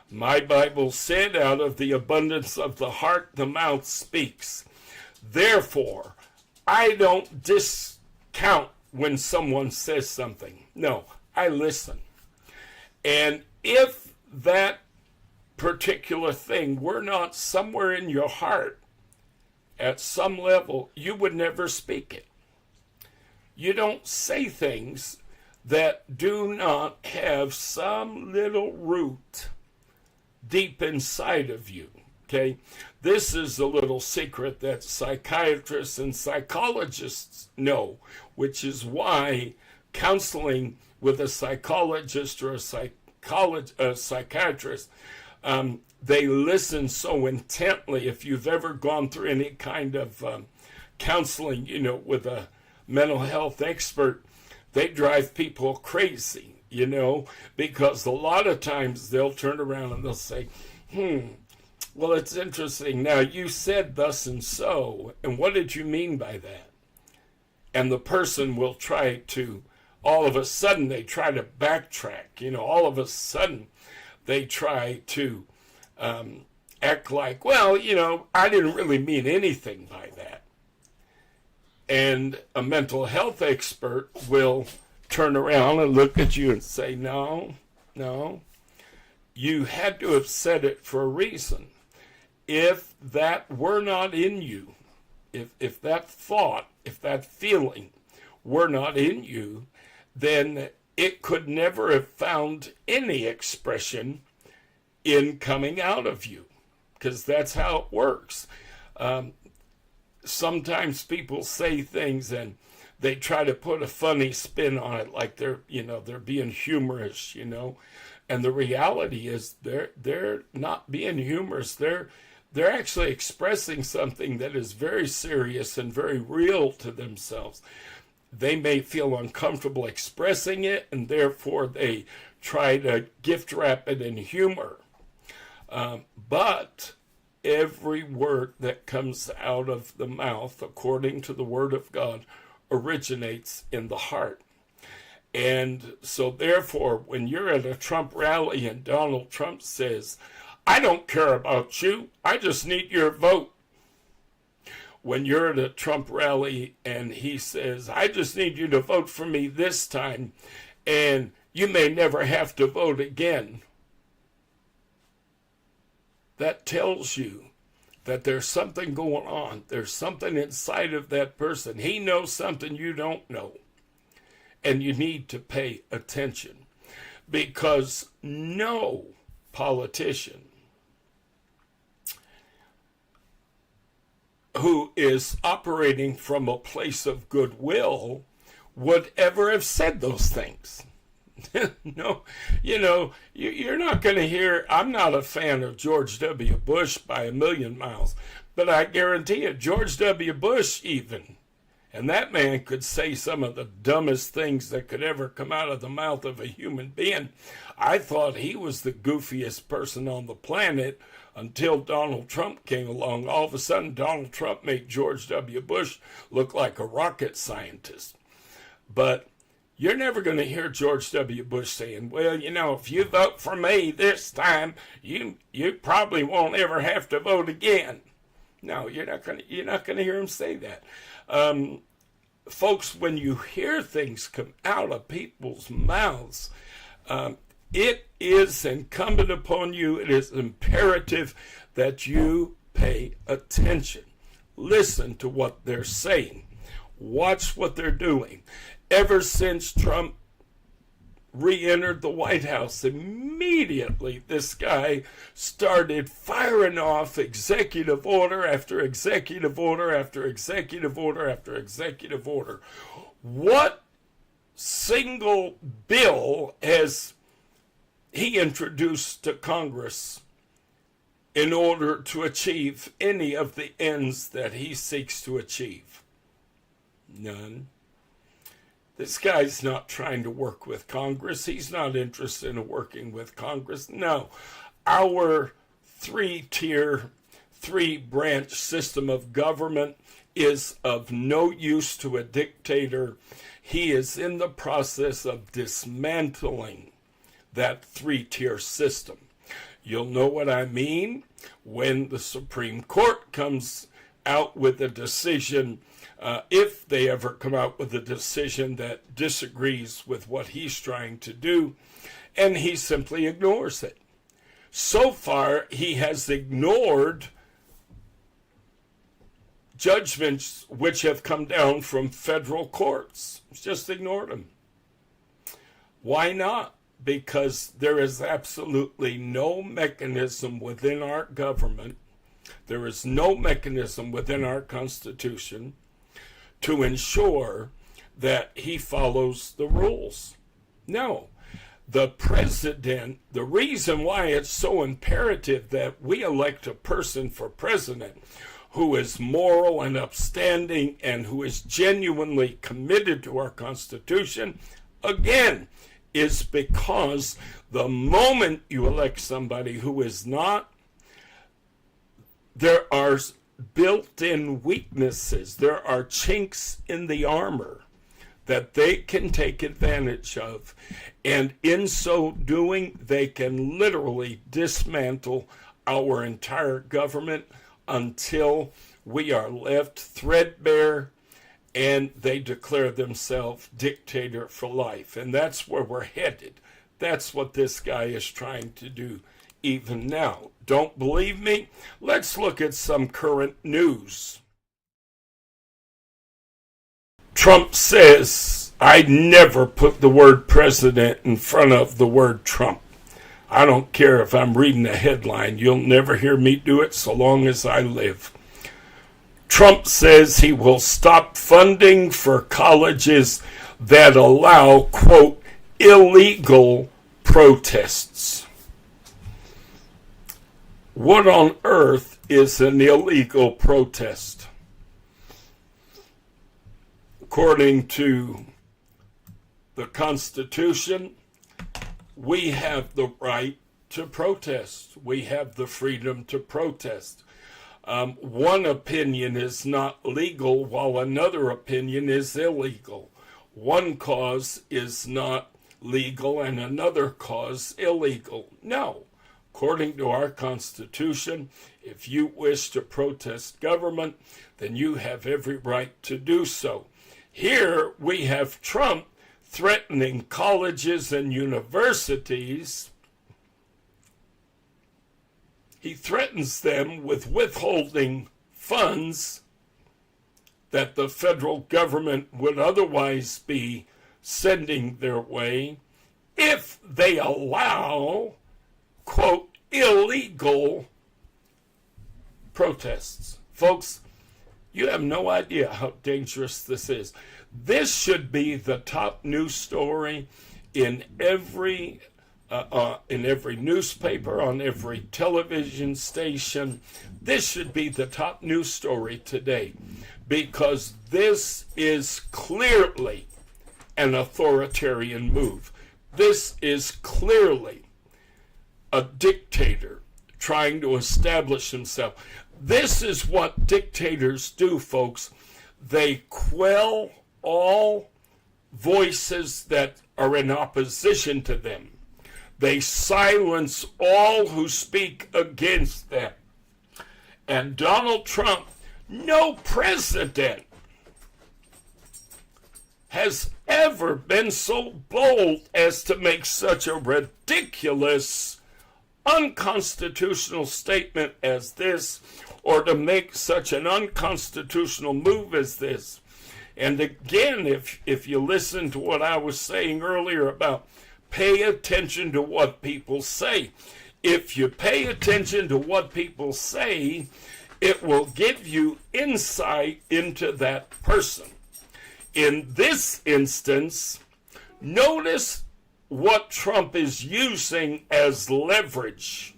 Speaker 2: My Bible said, out of the abundance of the heart, the mouth speaks. Therefore, I don't discount when someone says something. No, I listen. And if that particular thing were not somewhere in your heart, at some level, you would never speak it. You don't say things that do not have some little root deep inside of you. Okay? This is a little secret that psychiatrists and psychologists know, which is why counseling with a psychologist or a psychiatrist, they listen so intently. If you've ever gone through any kind of counseling, with a mental health expert, they drive people crazy, because a lot of times they'll turn around and they'll say, well, it's interesting. Now, you said thus and so, and what did you mean by that? And the person will try to, all of a sudden, they try to backtrack. All of a sudden, they try to act like, well, I didn't really mean anything by that. And a mental health expert will turn around and look at you and say, no, you had to have said it for a reason. If that were not in you, if that thought, if that feeling were not in you, then it could never have found any expression in coming out of you, because that's how it works. Sometimes people say things and they try to put a funny spin on it, like they're being humorous, and the reality is they're not being humorous. They're actually expressing something that is very serious and very real to themselves. They may feel uncomfortable expressing it, and therefore they try to gift wrap it in humor. But every word that comes out of the mouth, according to the Word of God, originates in the heart. And so therefore, when you're at a Trump rally and Donald Trump says, I don't care about you, I just need your vote. When you're at a Trump rally and he says, I just need you to vote for me this time, and you may never have to vote again, that tells you that there's something going on. There's something inside of that person. He knows something you don't know. And you need to pay attention, because no politician who is operating from a place of goodwill would ever have said those things. No, you're not going to hear, I'm not a fan of George W. Bush by a million miles, but I guarantee you, George W. Bush even, and that man could say some of the dumbest things that could ever come out of the mouth of a human being. I thought he was the goofiest person on the planet until Donald Trump came along. All of a sudden, Donald Trump made George W. Bush look like a rocket scientist. But you're never going to hear George W. Bush saying, well, if you vote for me this time, you probably won't ever have to vote again. No, you're not going to hear him say that. Folks, when you hear things come out of people's mouths, it is incumbent upon you, it is imperative that you pay attention. Listen to what they're saying. Watch what they're doing. Ever since Trump re-entered the White House, immediately this guy started firing off executive order after executive order after executive order after executive order. What single bill has he introduced to Congress in order to achieve any of the ends that he seeks to achieve? None. This guy's not trying to work with Congress. He's not interested in working with Congress. No. Our three-tier, three-branch system of government is of no use to a dictator. He is in the process of dismantling that three-tier system. You'll know what I mean when the Supreme Court comes out with a decision, if they ever come out with a decision that disagrees with what he's trying to do, and he simply ignores it. So far, he has ignored judgments which have come down from federal courts. He's just ignored them. Why not? Because there is absolutely no mechanism within our government, there is no mechanism within our Constitution to ensure that he follows the rules. No. The president, the reason why it's so imperative that we elect a person for president who is moral and upstanding and who is genuinely committed to our Constitution, again, is because the moment you elect somebody who is not, there are built-in weaknesses, there are chinks in the armor that they can take advantage of, and in so doing, they can literally dismantle our entire government until we are left threadbare and they declare themselves dictator for life. And that's where we're headed. That's what this guy is trying to do even now. Don't believe me? Let's look at some current news. Trump says, I never put the word president in front of the word Trump. I don't care if I'm reading a headline. You'll never hear me do it so long as I live. Trump says he will stop funding for colleges that allow, quote, illegal protests. What on earth is an illegal protest? According to the Constitution, we have the right to protest. We have the freedom to protest. One opinion is not legal while another opinion is illegal. One cause is not legal and another cause illegal. No. According to our Constitution, if you wish to protest government, then you have every right to do so. Here we have Trump threatening colleges and universities. He threatens them with withholding funds that the federal government would otherwise be sending their way if they allow, quote, illegal protests. Folks, you have no idea how dangerous this is. This should be the top news story in every newspaper, on every television station. This should be the top news story today, because this is clearly an authoritarian move. This is clearly a dictator trying to establish himself. This is what dictators do, folks. They quell all voices that are in opposition to them. They silence all who speak against them. And Donald Trump, no president has ever been so bold as to make such a ridiculous, unconstitutional statement as this, or to make such an unconstitutional move as this. And again, if you listen to what I was saying earlier about pay attention to what people say. If you pay attention to what people say, it will give you insight into that person. In this instance, notice what Trump is using as leverage.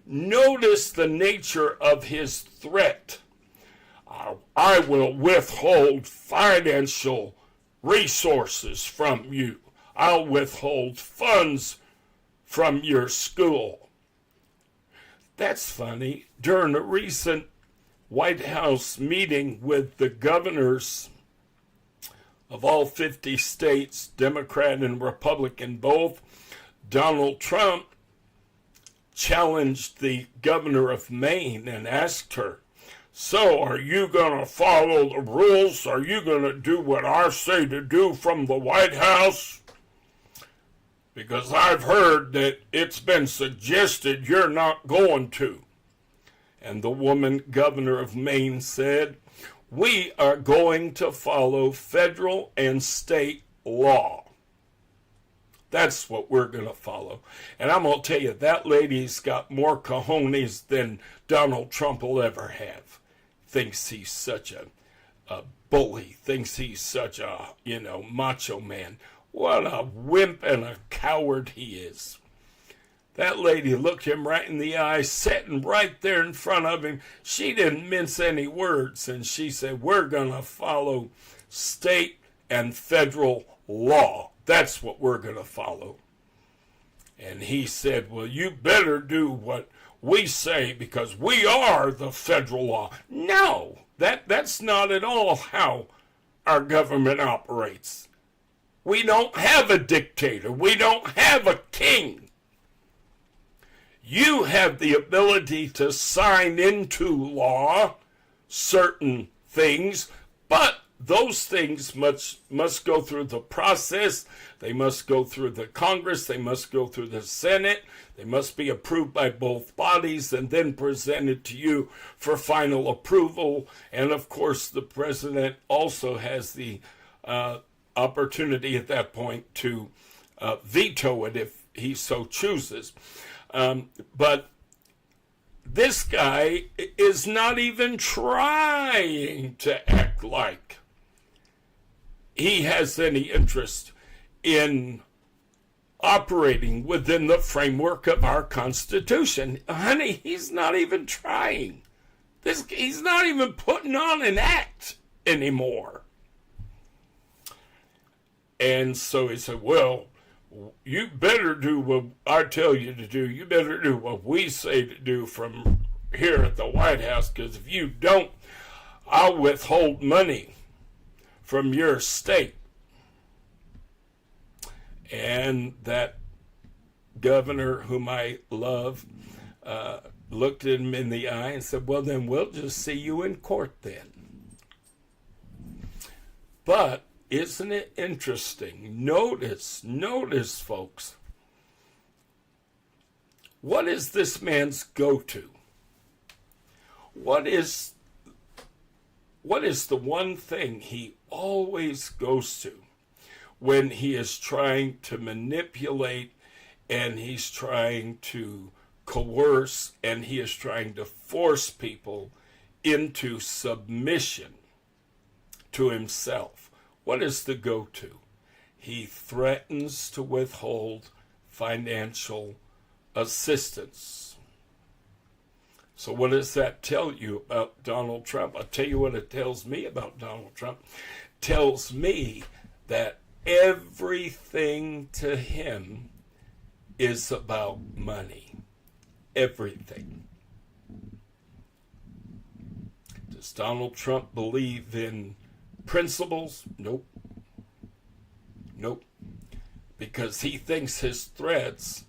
Speaker 2: Notice the nature of his threat. I will withhold financial resources from you. I'll withhold funds from your school. That's funny. During a recent White House meeting with the governors of all 50 states, Democrat and Republican both, Donald Trump challenged the governor of Maine and asked her, so are you going to follow the rules? Are you going to do what I say to do from the White House? Because I've heard that it's been suggested you're not going to. And the woman governor of Maine said, we are going to follow federal and state law. That's what we're going to follow. And I'm going to tell you, that lady's got more cojones than Donald Trump will ever have. Thinks he's such a bully. Thinks he's such a, macho man. What a wimp and a coward he is. That lady looked him right in the eye, sitting right there in front of him. She didn't mince any words, and she said, we're going to follow state and federal law. That's what we're going to follow. And he said, well, you better do what we say because we are the federal law. No, that's not at all how our government operates. We don't have a dictator. We don't have a king. You have the ability to sign into law certain things, but those things must go through the process. They must go through the Congress. They must go through the Senate. They must be approved by both bodies and then presented to you for final approval. And of course, the president also has the opportunity at that point to veto it if he so chooses. But this guy is not even trying to act like he has any interest in operating within the framework of our Constitution. Honey, he's not even trying. He's not even putting on an act anymore. And so he said, well, you better do what I tell you to do. You better do what we say to do from here at the White House, because if you don't, I'll withhold money from your state. And that governor, whom I love, looked at him in the eye and said, well, then we'll just see you in court then. But isn't it interesting? Notice, folks. What is this man's go-to? What is the one thing he always goes to when he is trying to manipulate and he's trying to coerce and he is trying to force people into submission to himself? What is the go-to? He threatens to withhold financial assistance. So what does that tell you about Donald Trump? I'll tell you what it tells me about Donald Trump. It tells me that everything to him is about money. Everything. Does Donald Trump believe in principles? Nope. Because he thinks his threats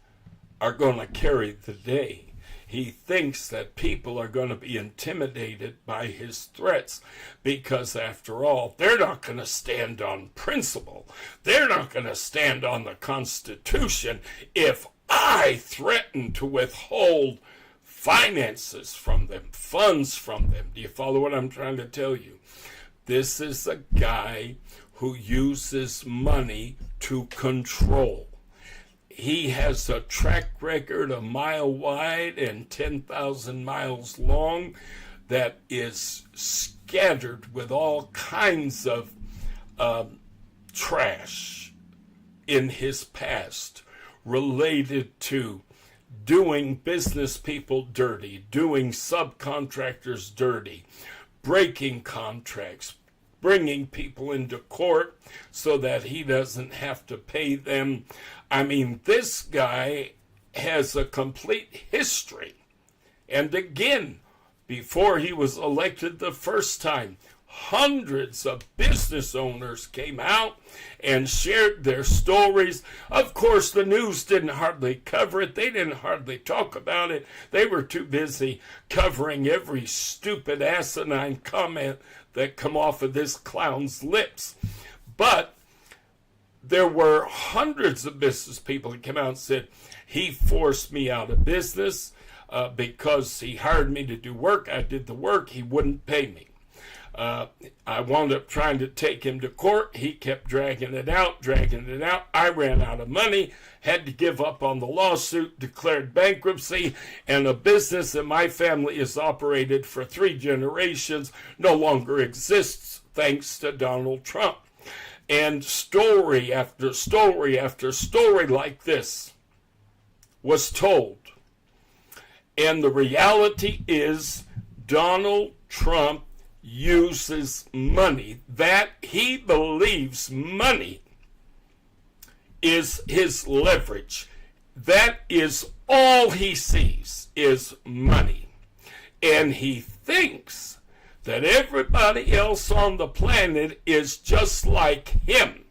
Speaker 2: are going to carry the day. He thinks that people are going to be intimidated by his threats because, after all, they're not going to stand on principle. They're not going to stand on the Constitution if I threaten to withhold finances from them, funds from them. Do you follow what I'm trying to tell you? This is a guy who uses money to control. he has a track record a mile wide and 10,000 miles long that is scattered with all kinds of trash in his past related to doing business people dirty, doing subcontractors dirty, breaking contracts, bringing people into court so that he doesn't have to pay them. I mean, this guy has a complete history. And again, before he was elected the first time, hundreds of business owners came out and shared their stories. Of course, the news didn't hardly cover it. They didn't hardly talk about it. They were too busy covering every stupid, asinine comment that come off of this clown's lips. But there were hundreds of business people that came out and said, he forced me out of business because he hired me to do work. I did the work. He wouldn't pay me. I wound up trying to take him to court. He kept dragging it out. I ran out of money, had to give up on the lawsuit, declared bankruptcy, and a business that my family has operated for 3 generations no longer exists thanks to Donald Trump. And story after story after story like this was told. And the reality is Donald Trump uses money, that he believes money is his leverage. That is all he sees is money. And he thinks that everybody else on the planet is just like him,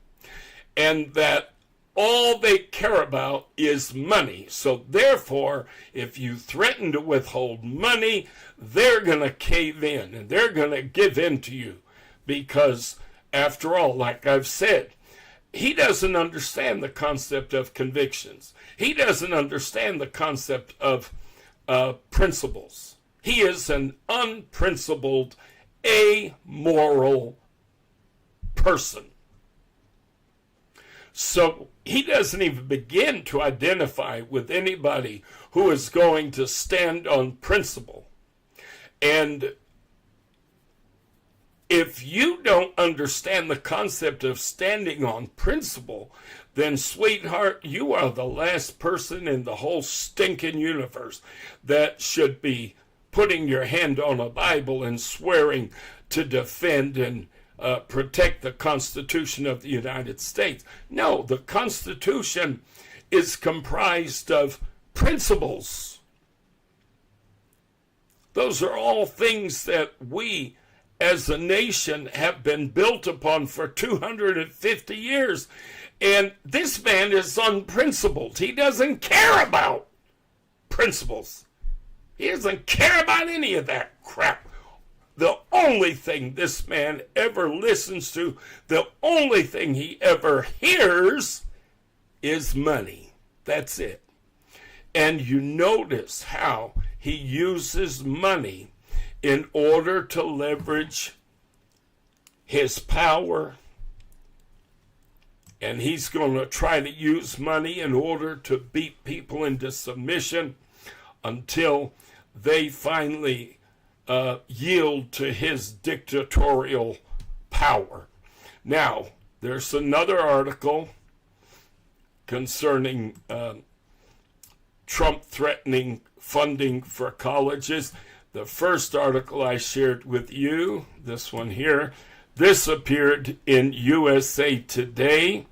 Speaker 2: and that all they care about is money. So therefore, if you threaten to withhold money, they're going to cave in and they're going to give in to you. Because after all, like I've said, he doesn't understand the concept of convictions. He doesn't understand the concept of principles. He is an unprincipled, amoral person. So he doesn't even begin to identify with anybody who is going to stand on principle. And if you don't understand the concept of standing on principle, then, sweetheart, you are the last person in the whole stinking universe that should be putting your hand on a Bible and swearing to defend and protect the Constitution of the United States. No, the Constitution is comprised of principles. Those are all things that we as a nation have been built upon for 250 years. And this man is unprincipled. He doesn't care about principles. He doesn't care about any of that crap. The only thing this man ever listens to, the only thing he ever hears is money. That's it. And you notice how he uses money in order to leverage his power. And he's going to try to use money in order to beat people into submission until they finally yield to his dictatorial power. Now, there's another article concerning Trump threatening funding for colleges. The first article I shared with you, this one here, this appeared in USA Today.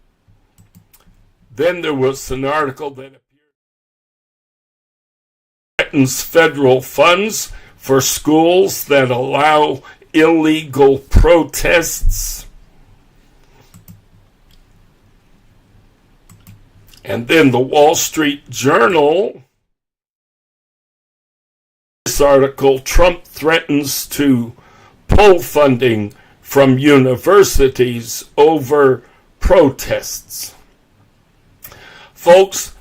Speaker 2: Then there was an article that appeared threatens federal funds for schools that allow illegal protests. And then the Wall Street Journal, this article, Trump threatens to pull funding from universities over protests. Folks,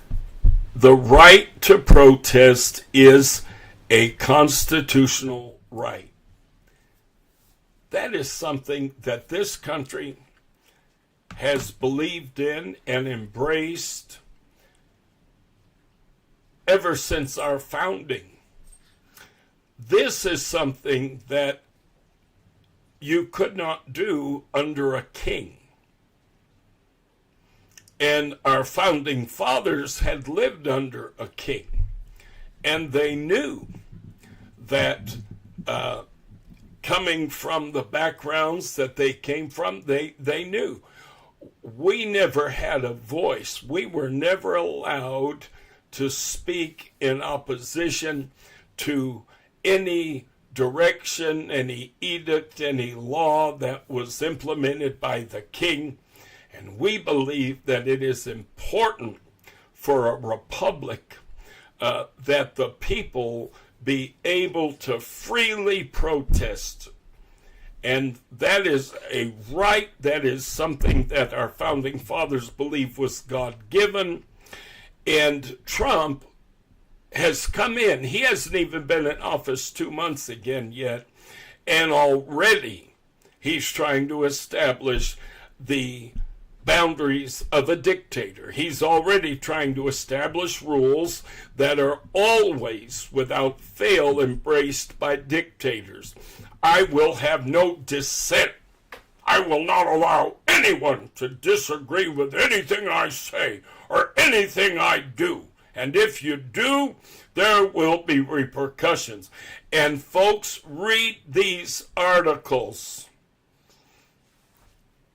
Speaker 2: the right to protest is a constitutional right. That is something that this country has believed in and embraced ever since our founding. This is something that you could not do under a king. And our founding fathers had lived under a king. And they knew that coming from the backgrounds that they came from, they knew. We never had a voice. We were never allowed to speak in opposition to any direction, any edict, any law that was implemented by the king. And we believe that it is important for a republic that the people be able to freely protest. And that is a right, that is something that our founding fathers believed was God-given. And Trump has come in. He hasn't even been in office 2 months again yet. And already he's trying to establish the boundaries of a dictator. He's already trying to establish rules that are always, without fail, embraced by dictators. I will have no dissent. I will not allow anyone to disagree with anything I say or anything I do. And if you do, there will be repercussions. And folks, read these articles,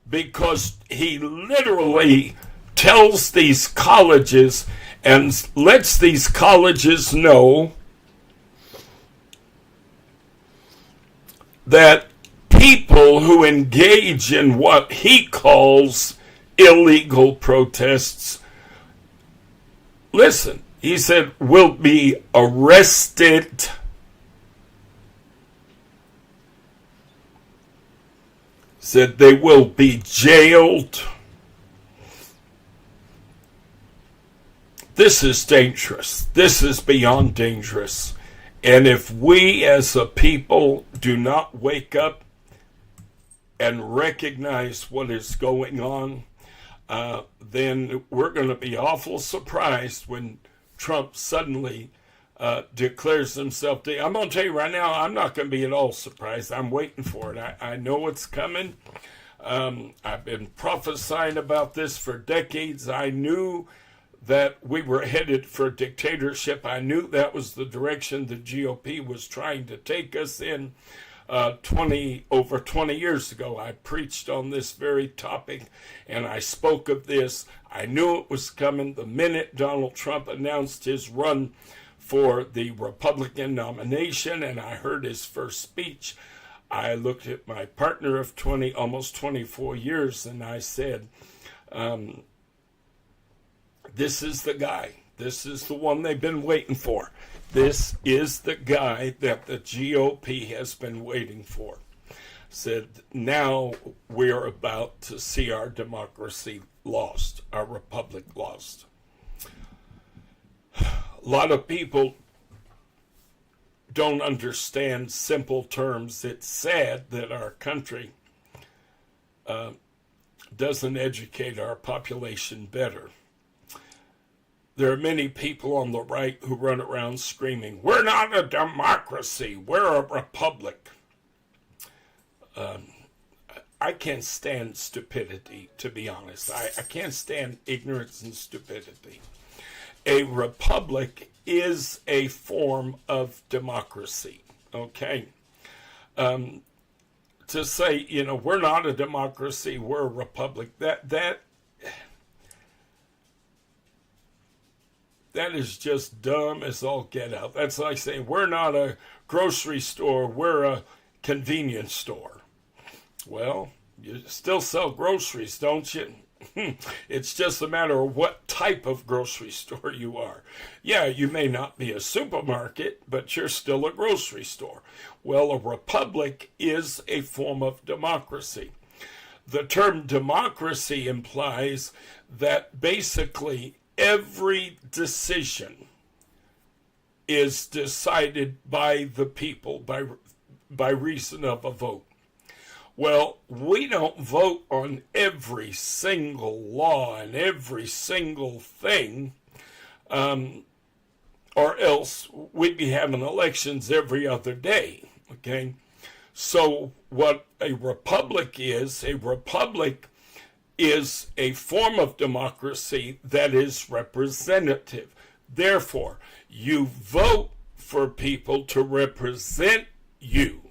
Speaker 2: because he literally tells these colleges and lets these colleges know that people who engage in what he calls illegal protests, listen, he said, will be arrested, said they will be jailed. This is dangerous. This is beyond dangerous. And if we as a people do not wake up and recognize what is going on, then we're going to be awful surprised when Trump suddenly declares himself. I'm going to tell you right now, I'm not going to be at all surprised. I'm waiting for it. I know it's coming. I've been prophesying about this for decades. I knew that we were headed for dictatorship. I knew that was the direction the GOP was trying to take us in. Over 20 years ago, I preached on this very topic, and I spoke of this. I knew it was coming the minute Donald Trump announced his run for the Republican nomination, and I heard his first speech. I looked at my partner of almost 24 years, and I said, this is the guy. This is the one they've been waiting for. This is the guy that the GOP has been waiting for. Said, now we're about to see our democracy lost, our republic lost. A lot of people don't understand simple terms. It's sad that our country doesn't educate our population better. There are many people on the right who run around screaming, we're not a democracy, we're a republic. I can't stand stupidity, to be honest. I can't stand ignorance and stupidity. A republic is a form of democracy, okay? To say, we're not a democracy, we're a republic, that is just dumb as all get out. That's like saying we're not a grocery store, we're a convenience store. Well, you still sell groceries, don't you? It's just a matter of what type of grocery store you are. Yeah, you may not be a supermarket, but you're still a grocery store. Well, a republic is a form of democracy. The term democracy implies that basically every decision is decided by the people by reason of a vote. Well, we don't vote on every single law and every single thing. or else we'd be having elections every other day, okay? So what a republic is a form of democracy that is representative. Therefore, you vote for people to represent you.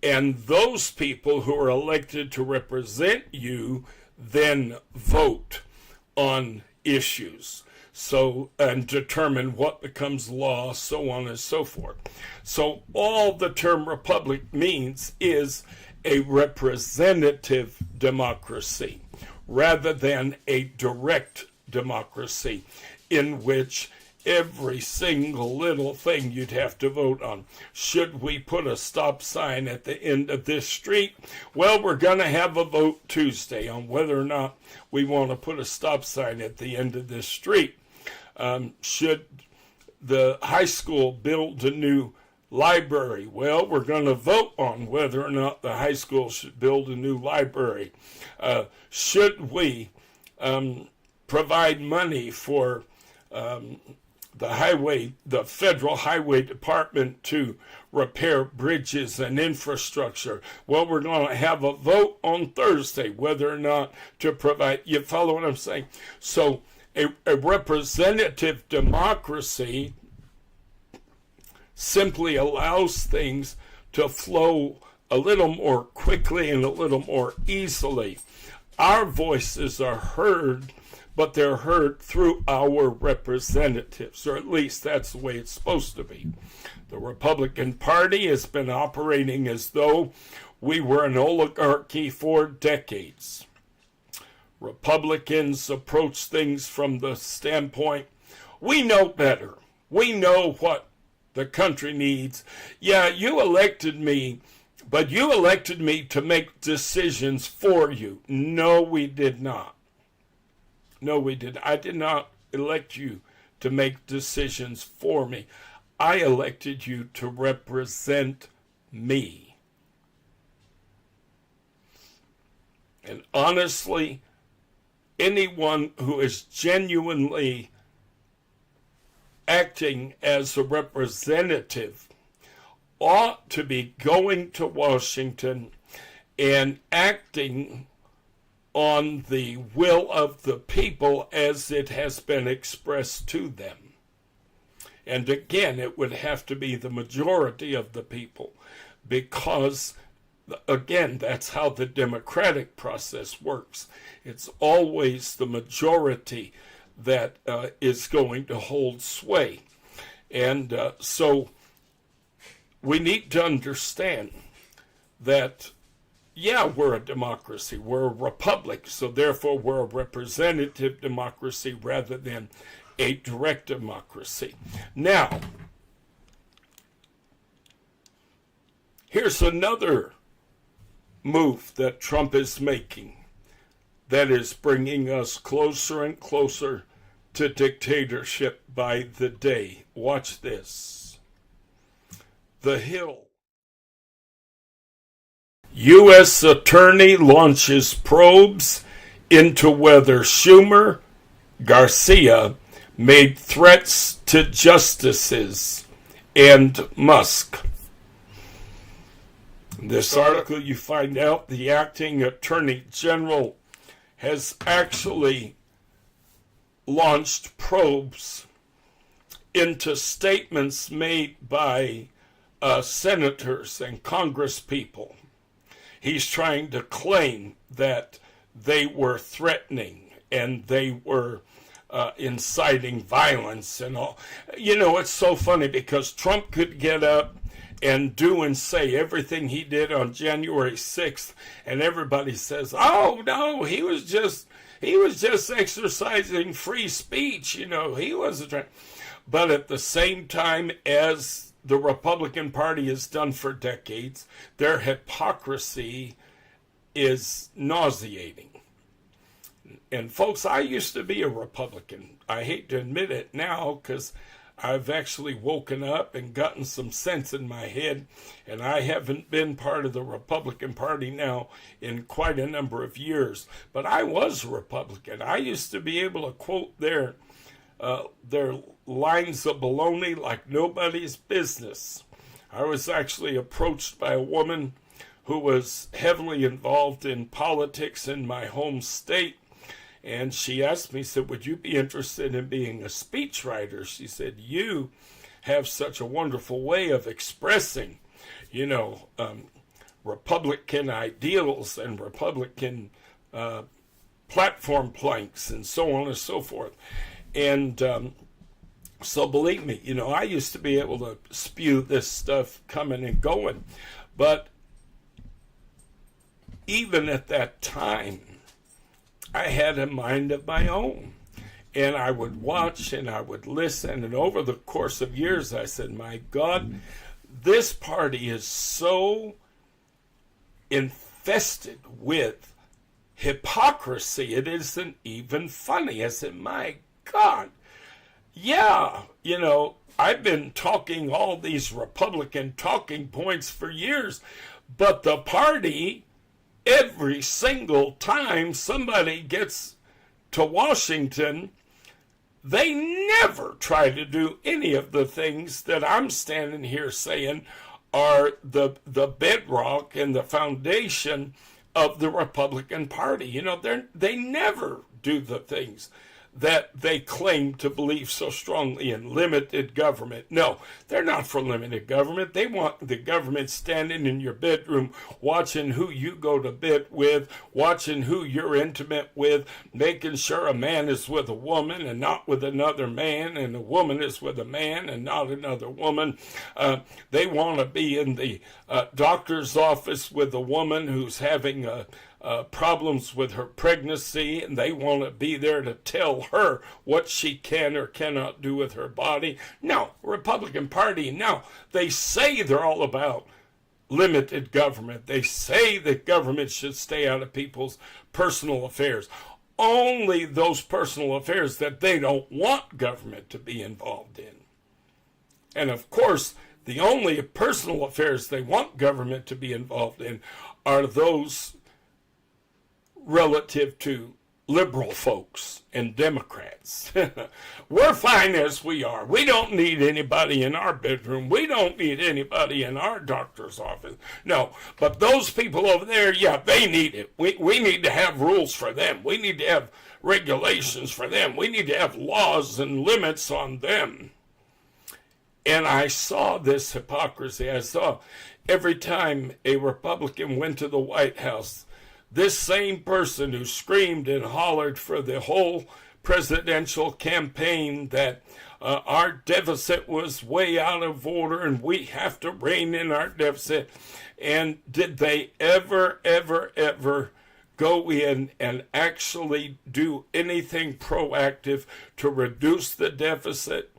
Speaker 2: And those people who are elected to represent you then vote on issues. So, and determine what becomes law, so on and so forth. So all the term republic means is a representative democracy rather than a direct democracy in which every single little thing you'd have to vote on. Should we put a stop sign at the end of this street? Well, we're going to have a vote Tuesday on whether or not we want to put a stop sign at the end of this street. Should the high school build a new library? Well, we're going to vote on whether or not the high school should build a new library. Should we provide money for the federal highway department to repair bridges and infrastructure? Well, we're going to have a vote on Thursday whether or not to provide. You follow what I'm saying? So a representative democracy simply allows things to flow a little more quickly and a little more easily. Our voices are heard, but they're heard through our representatives, or at least that's the way it's supposed to be. The Republican Party has been operating as though we were an oligarchy for decades. Republicans approach things from the standpoint, we know better. We know what the country needs. Yeah, you elected me, but you elected me to make decisions for you. No, we did not. No, we did. I did not elect you to make decisions for me. I elected you to represent me. And honestly, anyone who is genuinely acting as a representative ought to be going to Washington and acting on the will of the people as it has been expressed to them. And again, it would have to be the majority of the people, because again, that's how the democratic process works. It's always the majority that is going to hold sway. And so we need to understand that, yeah, we're a democracy, we're a republic, so therefore we're a representative democracy rather than a direct democracy. Now, here's another move that Trump is making that is bringing us closer and closer to dictatorship by the day. Watch this. The Hill. U.S. Attorney launches probes into whether Schumer, Garcia made threats to justices and Musk. In this article, you find out the acting attorney general has actually launched probes into statements made by senators and congresspeople. He's trying to claim that they were threatening and they were inciting violence and all. You know, it's so funny because Trump could get up and do and say everything he did on January 6th, and everybody says, oh, no, he was just exercising free speech, you know, he wasn't trying. But at the same time, as the Republican Party has done for decades, their hypocrisy is nauseating. And folks, I used to be a Republican. I hate to admit it now because I've actually woken up and gotten some sense in my head, and I haven't been part of the Republican Party now in quite a number of years. But I was a Republican. I used to be able to quote their their lines of baloney like nobody's business. I was actually approached by a woman who was heavily involved in politics in my home state. And she asked me, said, would you be interested in being a speechwriter? She said, you have such a wonderful way of expressing, Republican ideals and Republican platform planks and so on and so forth. And so believe me, I used to be able to spew this stuff coming and going. But even at that time, I had a mind of my own. And I would watch and I would listen. And over the course of years, I said, my God, this party is so infested with hypocrisy, it isn't even funny. I said, my God, yeah, I've been talking all these Republican talking points for years, but the party, every single time somebody gets to Washington, they never try to do any of the things that I'm standing here saying are the bedrock and the foundation of the Republican Party. They never do the things that they claim to believe so strongly in. Limited government. No, they're not for limited government. They want the government standing in your bedroom, watching who you go to bed with, watching who you're intimate with, making sure a man is with a woman and not with another man, and a woman is with a man and not another woman. They want to be in the doctor's office with a woman who's having problems with her pregnancy, and they want to be there to tell her what she can or cannot do with her body. No, Republican Party, no. They say they're all about limited government. They say that government should stay out of people's personal affairs. Only those personal affairs that they don't want government to be involved in. And of course, the only personal affairs they want government to be involved in are those relative to liberal folks and Democrats. We're fine as we are. We don't need anybody in our bedroom. We don't need anybody in our doctor's office. No, but those people over there, yeah, they need it. We need to have rules for them. We need to have regulations for them. We need to have laws and limits on them. And I saw this hypocrisy. I saw every time a Republican went to the White House, this same person who screamed and hollered for the whole presidential campaign that our deficit was way out of order and we have to rein in our deficit. And did they ever go in and actually do anything proactive to reduce the deficit?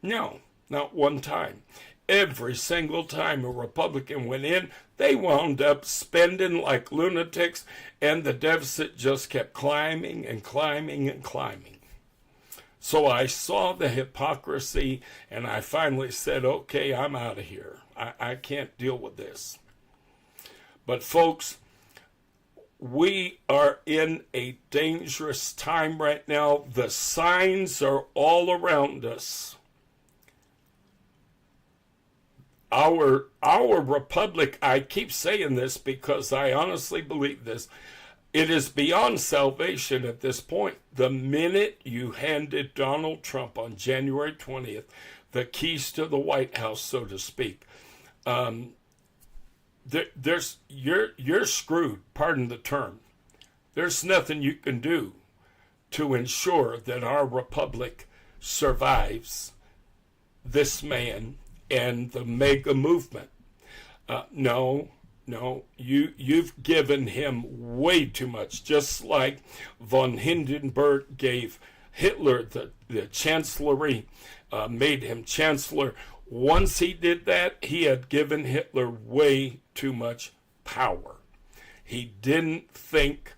Speaker 2: No, not one time. Every single time a Republican went in, they wound up spending like lunatics, and the deficit just kept climbing and climbing and climbing. So I saw the hypocrisy, and I finally said, okay, I'm out of here. I can't deal with this. But folks, we are in a dangerous time right now. The signs are all around us. Our republic, I keep saying this because I honestly believe this, it is beyond salvation at this point. The minute you handed Donald Trump on January 20th the keys to the White House, so to speak, you're screwed, pardon the term. There's nothing you can do to ensure that our republic survives this man and the mega movement. No, you've given him way too much. Just like von Hindenburg gave Hitler the chancellery, made him chancellor. Once he did that, he had given Hitler way too much power. He didn't think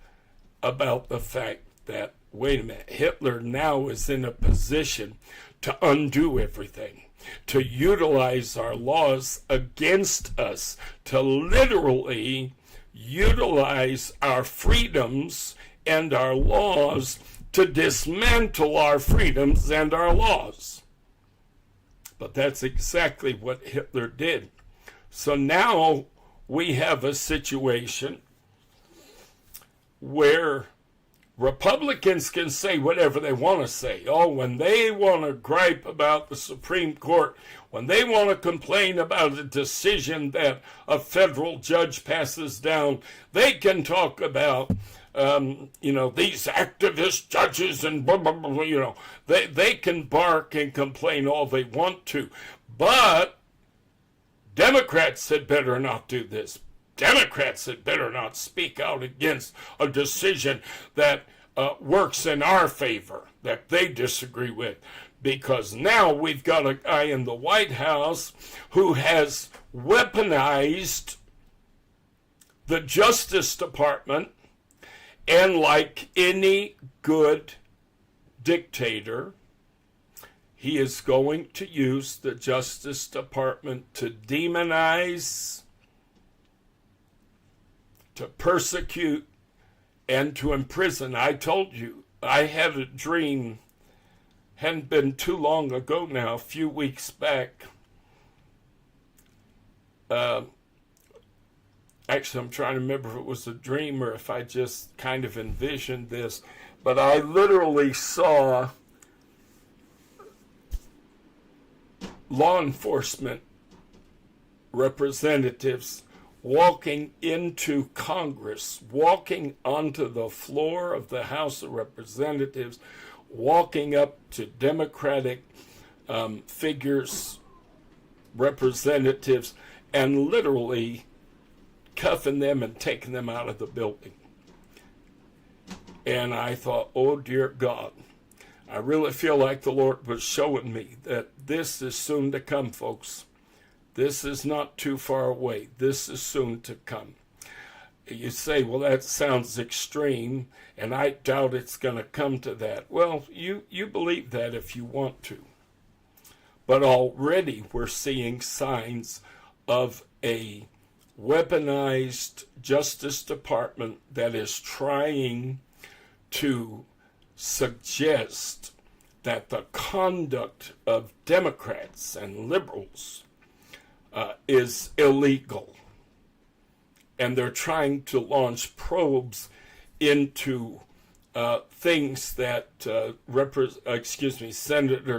Speaker 2: about the fact that, wait a minute, Hitler now is in a position to undo everything, to utilize our laws against us, to literally utilize our freedoms and our laws to dismantle our freedoms and our laws. But that's exactly what Hitler did. So now we have a situation where Republicans can say whatever they want to say. Oh, when they want to gripe about the Supreme Court, when they want to complain about a decision that a federal judge passes down, they can talk about, these activist judges and blah, blah, blah, they can bark and complain all they want to. But Democrats had better not do this. Democrats had better not speak out against a decision that works in our favor, that they disagree with. Because now we've got a guy in the White House who has weaponized the Justice Department, and like any good dictator, he is going to use the Justice Department to demonize, to persecute, and to imprison. I told you, I had a dream, hadn't been too long ago now, a few weeks back. Actually, I'm trying to remember if it was a dream or if I just kind of envisioned this. But I literally saw law enforcement representatives walking into Congress, walking onto the floor of the House of Representatives, walking up to Democratic figures, representatives, and literally cuffing them and taking them out of the building. And I thought, oh dear God, I really feel like the Lord was showing me that this is soon to come, folks. This is not too far away. This is soon to come. You say, well, that sounds extreme, and I doubt it's going to come to that. Well, you believe that if you want to. But already we're seeing signs of a weaponized Justice Department that is trying to suggest that the conduct of Democrats and liberals is illegal. And they're trying to launch probes into things that Senator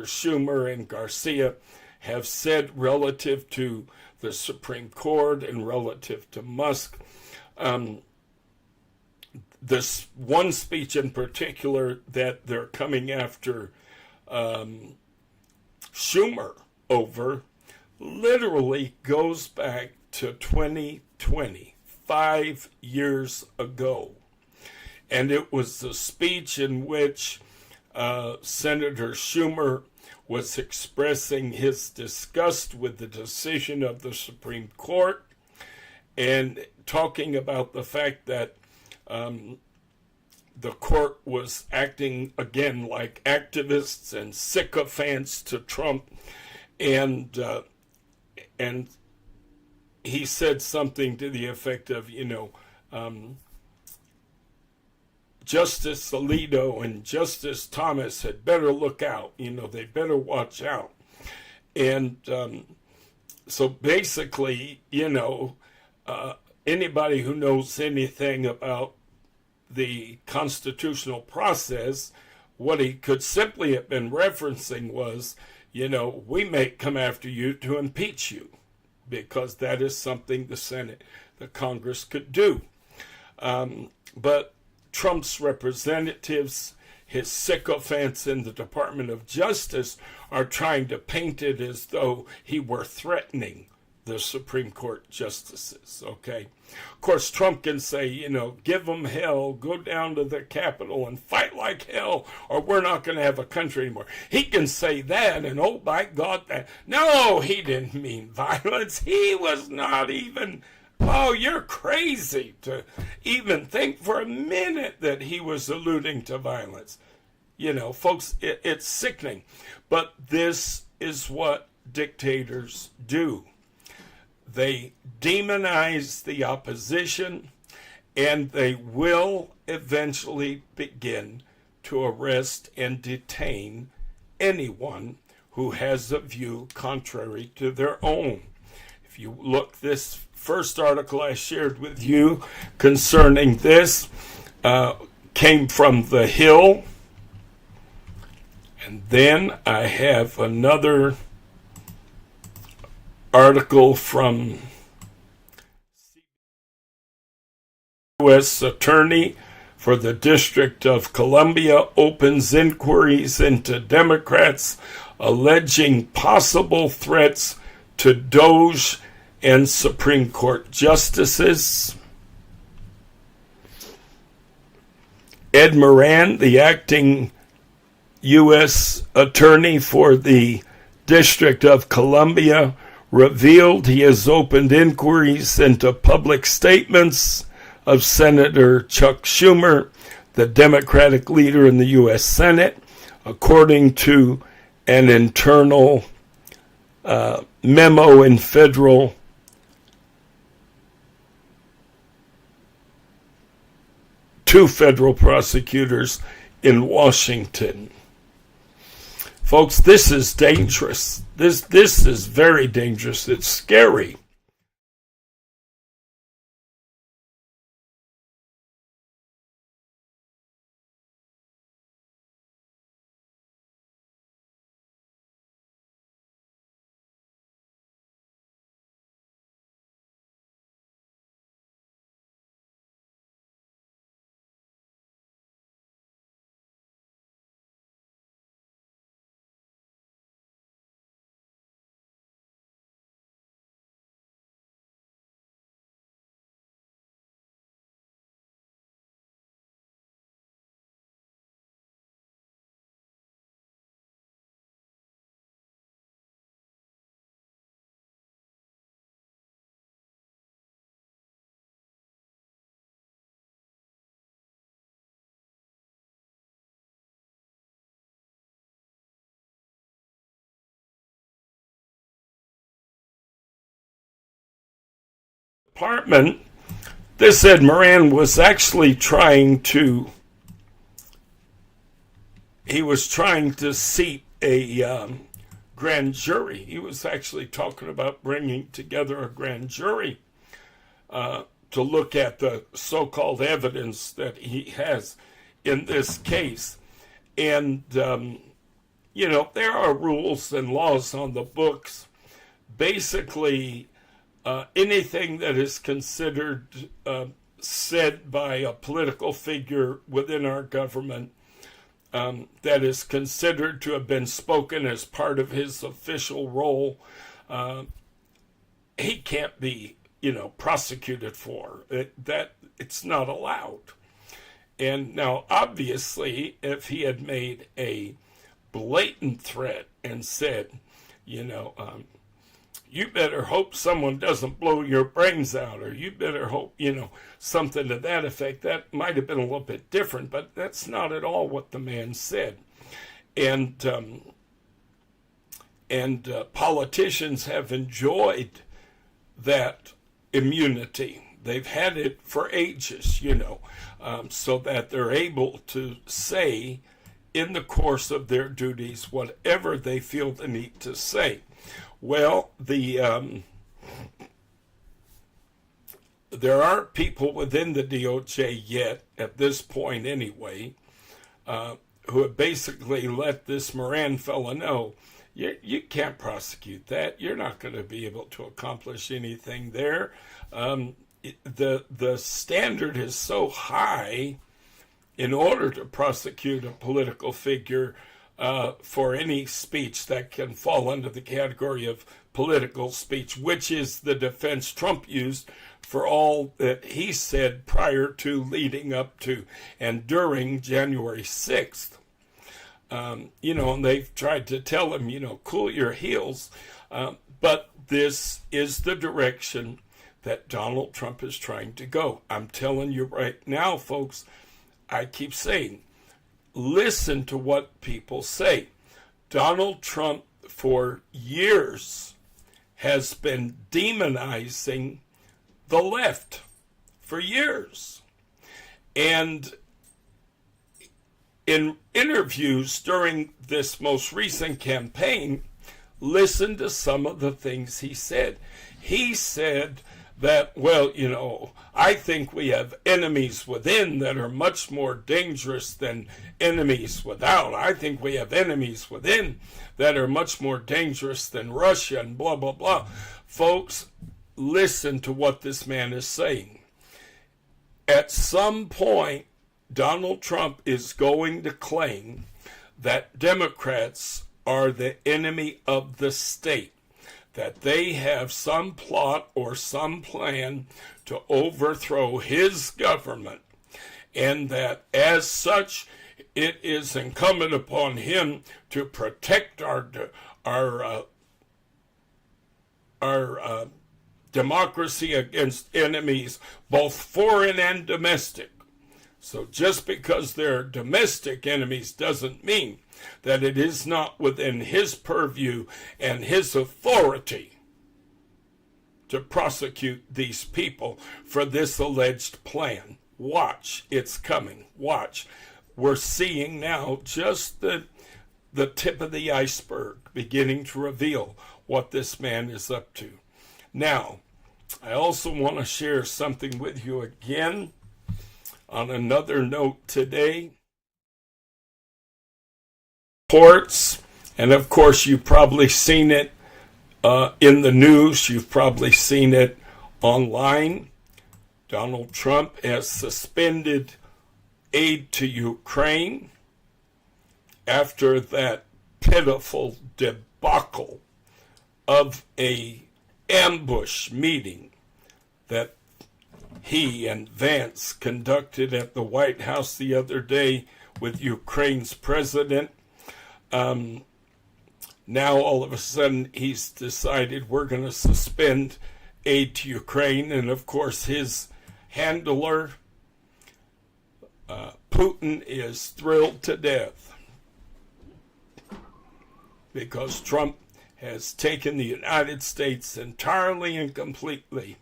Speaker 2: Schumer and Garcia have said relative to the Supreme Court and relative to Musk. This one speech in particular that they're coming after Schumer over literally goes back to 2020, 5 years ago. And it was the speech in which Senator Schumer was expressing his disgust with the decision of the Supreme Court and talking about the fact that the court was acting, again, like activists and sycophants to Trump. And he said something to the effect of, Justice Alito and Justice Thomas had better look out. They better watch out. And so basically, anybody who knows anything about the constitutional process, what he could simply have been referencing was, we may come after you to impeach you, because that is something the Senate, the Congress could do. But Trump's representatives, his sycophants in the Department of Justice, are trying to paint it as though he were threatening the Supreme Court justices, okay? Of course, Trump can say, give them hell, go down to the Capitol and fight like hell, or we're not going to have a country anymore. He can say that, and oh, by God, that. No, he didn't mean violence. He was not even, oh, you're crazy to even think for a minute that he was alluding to violence. Folks, it's sickening. But this is what dictators do. They demonize the opposition, and they will eventually begin to arrest and detain anyone who has a view contrary to their own. If you look, this first article I shared with you concerning this came from The Hill. And then I have another article from U.S. Attorney for the District of Columbia opens inquiries into Democrats alleging possible threats to DOJ and Supreme Court justices. Ed Moran, the acting U.S. Attorney for the District of Columbia, revealed he has opened inquiries into public statements of Senator Chuck Schumer, the Democratic leader in the U.S. Senate, according to an internal memo in two federal prosecutors in Washington. Folks, this is dangerous. This is very dangerous. It's scary. Department, this said Moran was actually trying to seat a grand jury. He was actually talking about bringing together a grand jury to look at the so-called evidence that he has in this case. And, there are rules and laws on the books. Basically, anything that is considered said by a political figure within our government that is considered to have been spoken as part of his official role, he can't be, prosecuted for. It's not allowed. And now, obviously, if he had made a blatant threat and said, you better hope someone doesn't blow your brains out, or you better hope, something to that effect, that might have been a little bit different, but that's not at all what the man said. And politicians have enjoyed that immunity. They've had it for ages, so that they're able to say in the course of their duties whatever they feel the need to say. Well, there aren't people within the DOJ yet, at this point anyway, who have basically let this Moran fella know, you can't prosecute that. You're not going to be able to accomplish anything there. The standard is so high in order to prosecute a political figure for any speech that can fall under the category of political speech, which is the defense Trump used for all that he said prior to, leading up to, and during January 6th. And they've tried to tell him, cool your heels. But this is the direction that Donald Trump is trying to go. I'm telling you right now, folks, I keep saying, listen to what people say. Donald Trump, for years, has been demonizing the left for years. And in interviews during this most recent campaign, listen to some of the things he said. He said that, well, I think we have enemies within that are much more dangerous than enemies without. I think we have enemies within that are much more dangerous than Russia and blah, blah, blah. Folks, listen to what this man is saying. At some point, Donald Trump is going to claim that Democrats are the enemy of the state, that they have some plot or some plan to overthrow his government, and that as such, it is incumbent upon him to protect our democracy against enemies, both foreign and domestic. So just because they're domestic enemies doesn't mean that it is not within his purview and his authority to prosecute these people for this alleged plan. Watch, it's coming. Watch. We're seeing now just the tip of the iceberg beginning to reveal what this man is up to. Now, I also want to share something with you again on another note today. Reports, and of course you've probably seen it in the news, you've probably seen it online. Donald Trump has suspended aid to Ukraine after that pitiful debacle of a ambush meeting that he and Vance conducted at the White House the other day with Ukraine's president. Now all of a sudden he's decided we're going to suspend aid to Ukraine, and of course his handler Putin is thrilled to death because Trump has taken the United States entirely and completely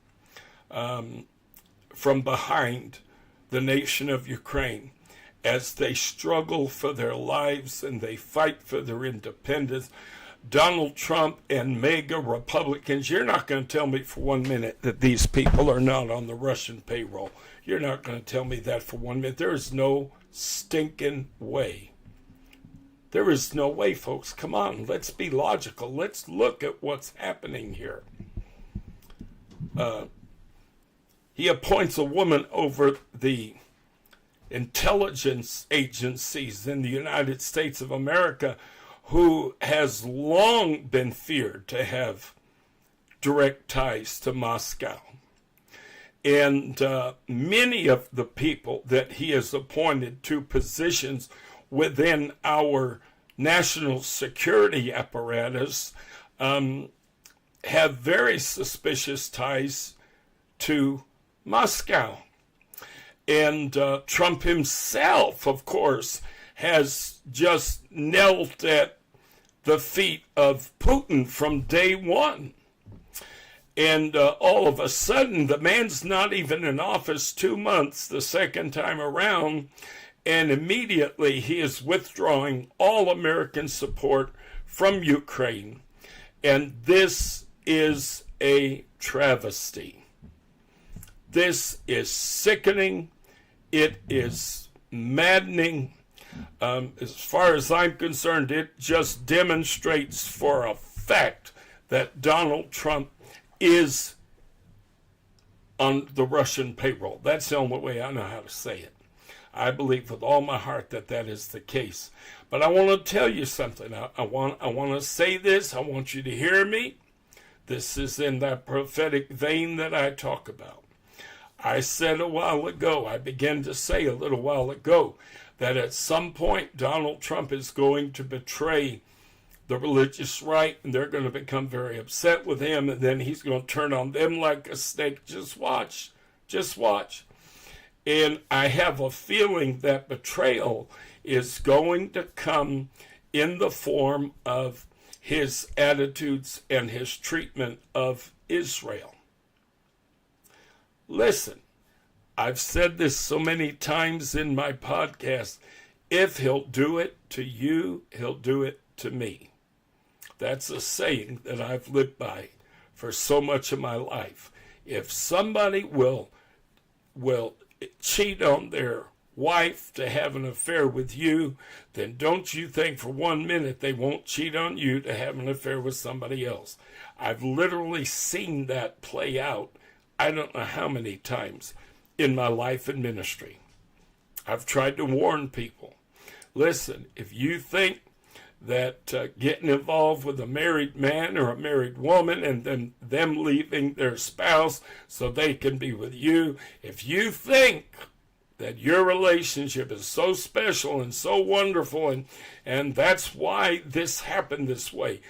Speaker 2: from behind the nation of Ukraine as they struggle for their lives and they fight for their independence. Donald Trump and MAGA Republicans, you're not going to tell me for 1 minute that these people are not on the Russian payroll. You're not going to tell me that for 1 minute. There is no stinking way. There is no way, folks. Come on, let's be logical. Let's look at what's happening here. He appoints a woman over the intelligence agencies in the United States of America who has long been feared to have direct ties to Moscow. And many of the people that he has appointed to positions within our national security apparatus have very suspicious ties to Moscow. And Trump himself, of course, has just knelt at the feet of Putin from day one. And all of a sudden, the man's not even in office 2 months the second time around, and immediately he is withdrawing all American support from Ukraine. And this is a travesty. This is sickening. It is maddening. As far as I'm concerned, it just demonstrates for a fact that Donald Trump is on the Russian payroll. That's the only way I know how to say it. I believe with all my heart that that is the case. But I want to tell you something. I want to say this. I want you to hear me. This is in that prophetic vein that I talk about. I said a while ago, I began to say a little while ago, that at some point Donald Trump is going to betray the religious right, and they're going to become very upset with him, and then he's going to turn on them like a snake. Just watch. Just watch. And I have a feeling that betrayal is going to come in the form of his attitudes and his treatment of Israel. Listen, I've said this so many times in my podcast. If he'll do it to you, he'll do it to me. That's a saying that I've lived by for so much of my life. If somebody will cheat on their wife to have an affair with you, then don't you think for 1 minute they won't cheat on you to have an affair with somebody else. I've literally seen that play out, I don't know how many times in my life and ministry. I've tried to warn people. Listen, if you think that getting involved with a married man or a married woman and then them leaving their spouse so they can be with you, if you think that your relationship is so special and so wonderful and that's why this happened this way,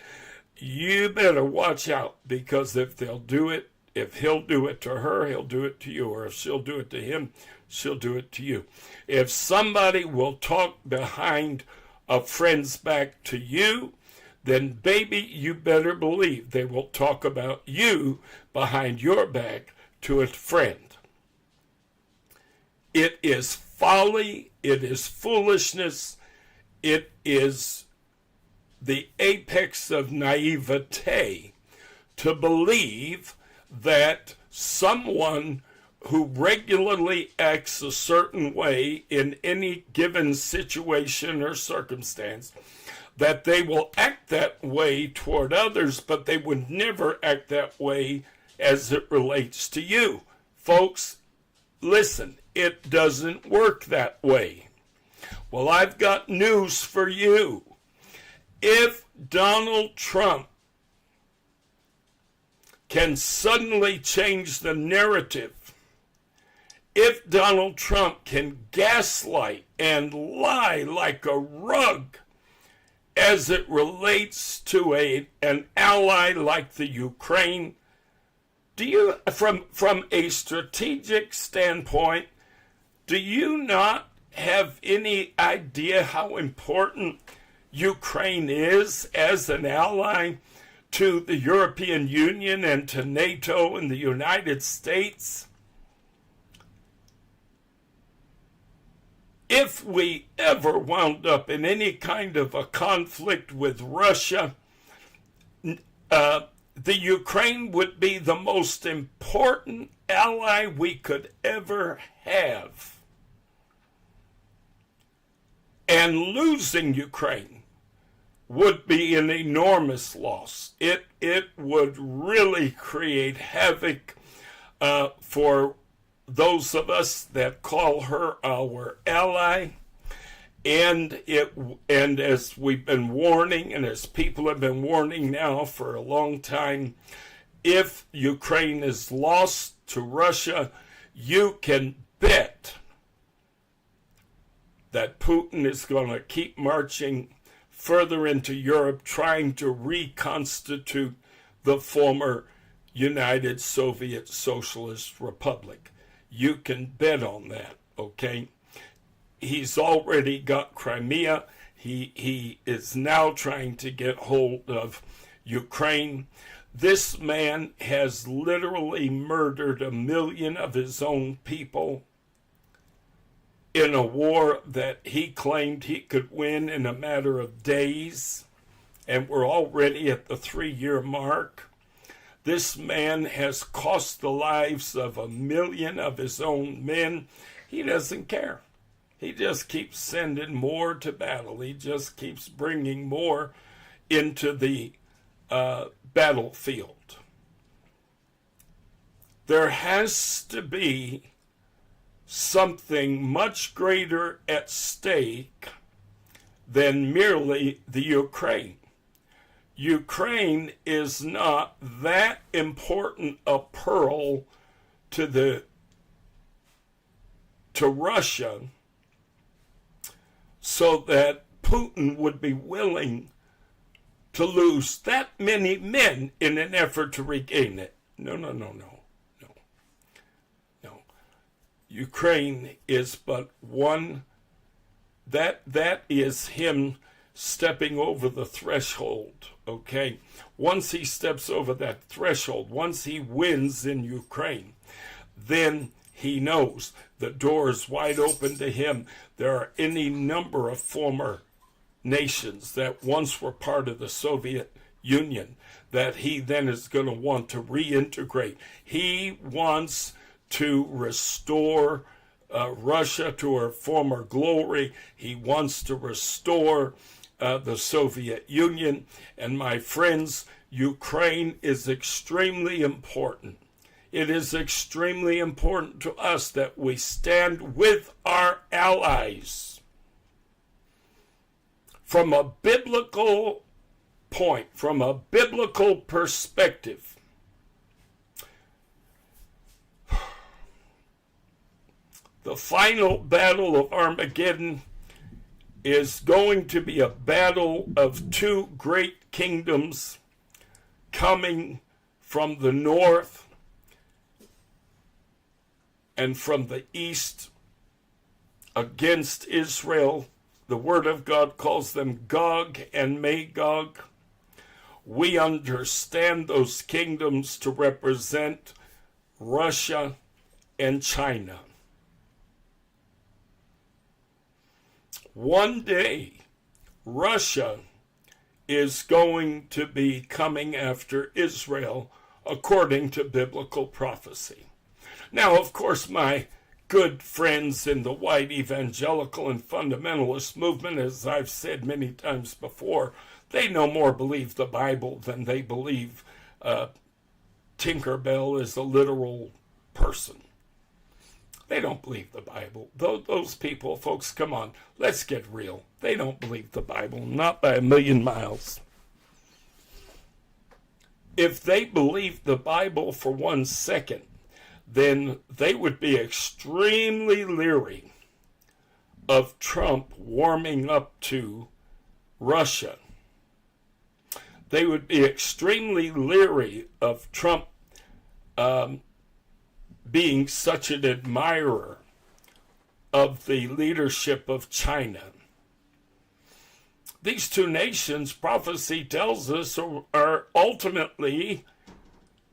Speaker 2: you better watch out, because if they'll do it, if he'll do it to her, he'll do it to you, or if she'll do it to him, she'll do it to you. If somebody will talk behind a friend's back to you, then baby, you better believe they will talk about you behind your back to a friend. It is folly, it is foolishness, it is the apex of naivete to believe that someone who regularly acts a certain way in any given situation or circumstance, that they will act that way toward others, but they would never act that way as it relates to you. Folks, listen, it doesn't work that way. Well, I've got news for you. If Donald Trump can suddenly change the narrative, if Donald Trump can gaslight and lie like a rug as it relates to an ally like the Ukraine, do you, from a strategic standpoint, do you not have any idea how important Ukraine is as an ally to the European Union and to NATO and the United States? If we ever wound up in any kind of a conflict with Russia, the Ukraine would be the most important ally we could ever have. And losing Ukraine would be an enormous loss. It would really create havoc for those of us that call her our ally. And as we've been warning, and as people have been warning now for a long time, if Ukraine is lost to Russia, you can bet that Putin is going to keep marching further into Europe, trying to reconstitute the former United Soviet Socialist Republic. You can bet on that, okay? He's already got Crimea. He is now trying to get hold of Ukraine. This man has literally murdered 1 million of his own people in a war that he claimed he could win in a matter of days, and we're already at the 3-year mark. This man has cost the lives of 1 million of his own men. He doesn't care. He just keeps sending more to battle. He just keeps bringing more into the battlefield. There has to be something much greater at stake than merely the Ukraine. Ukraine is not that important a pearl to Russia so that Putin would be willing to lose that many men in an effort to regain it. No. Ukraine is but one. That is him stepping over the threshold, okay? Once he steps over that threshold, once he wins in Ukraine, then He knows the door is wide open to him. There are any number of former nations that once were part of the Soviet Union that he then is going to want to reintegrate. He wants to restore Russia to her former glory. He wants to restore the Soviet Union. And my friends, Ukraine is extremely important. It is extremely important to us that we stand with our allies. From a biblical point, from a biblical perspective, the final battle of Armageddon is going to be a battle of two great kingdoms coming from the north and from the east against Israel. The Word of God calls them Gog and Magog. We understand those kingdoms to represent Russia and China. One day, Russia is going to be coming after Israel according to biblical prophecy. Now, of course, my good friends in the white evangelical and fundamentalist movement, as I've said many times before, they no more believe the Bible than they believe Tinkerbell is a literal person. They don't believe the Bible. Those people, folks, come on, let's get real. They don't believe the Bible, not by a million miles. If they believed the Bible for 1 second, then they would be extremely leery of Trump warming up to Russia. They would be extremely leery of Trump being such an admirer of the leadership of China. These two nations, prophecy tells us, are ultimately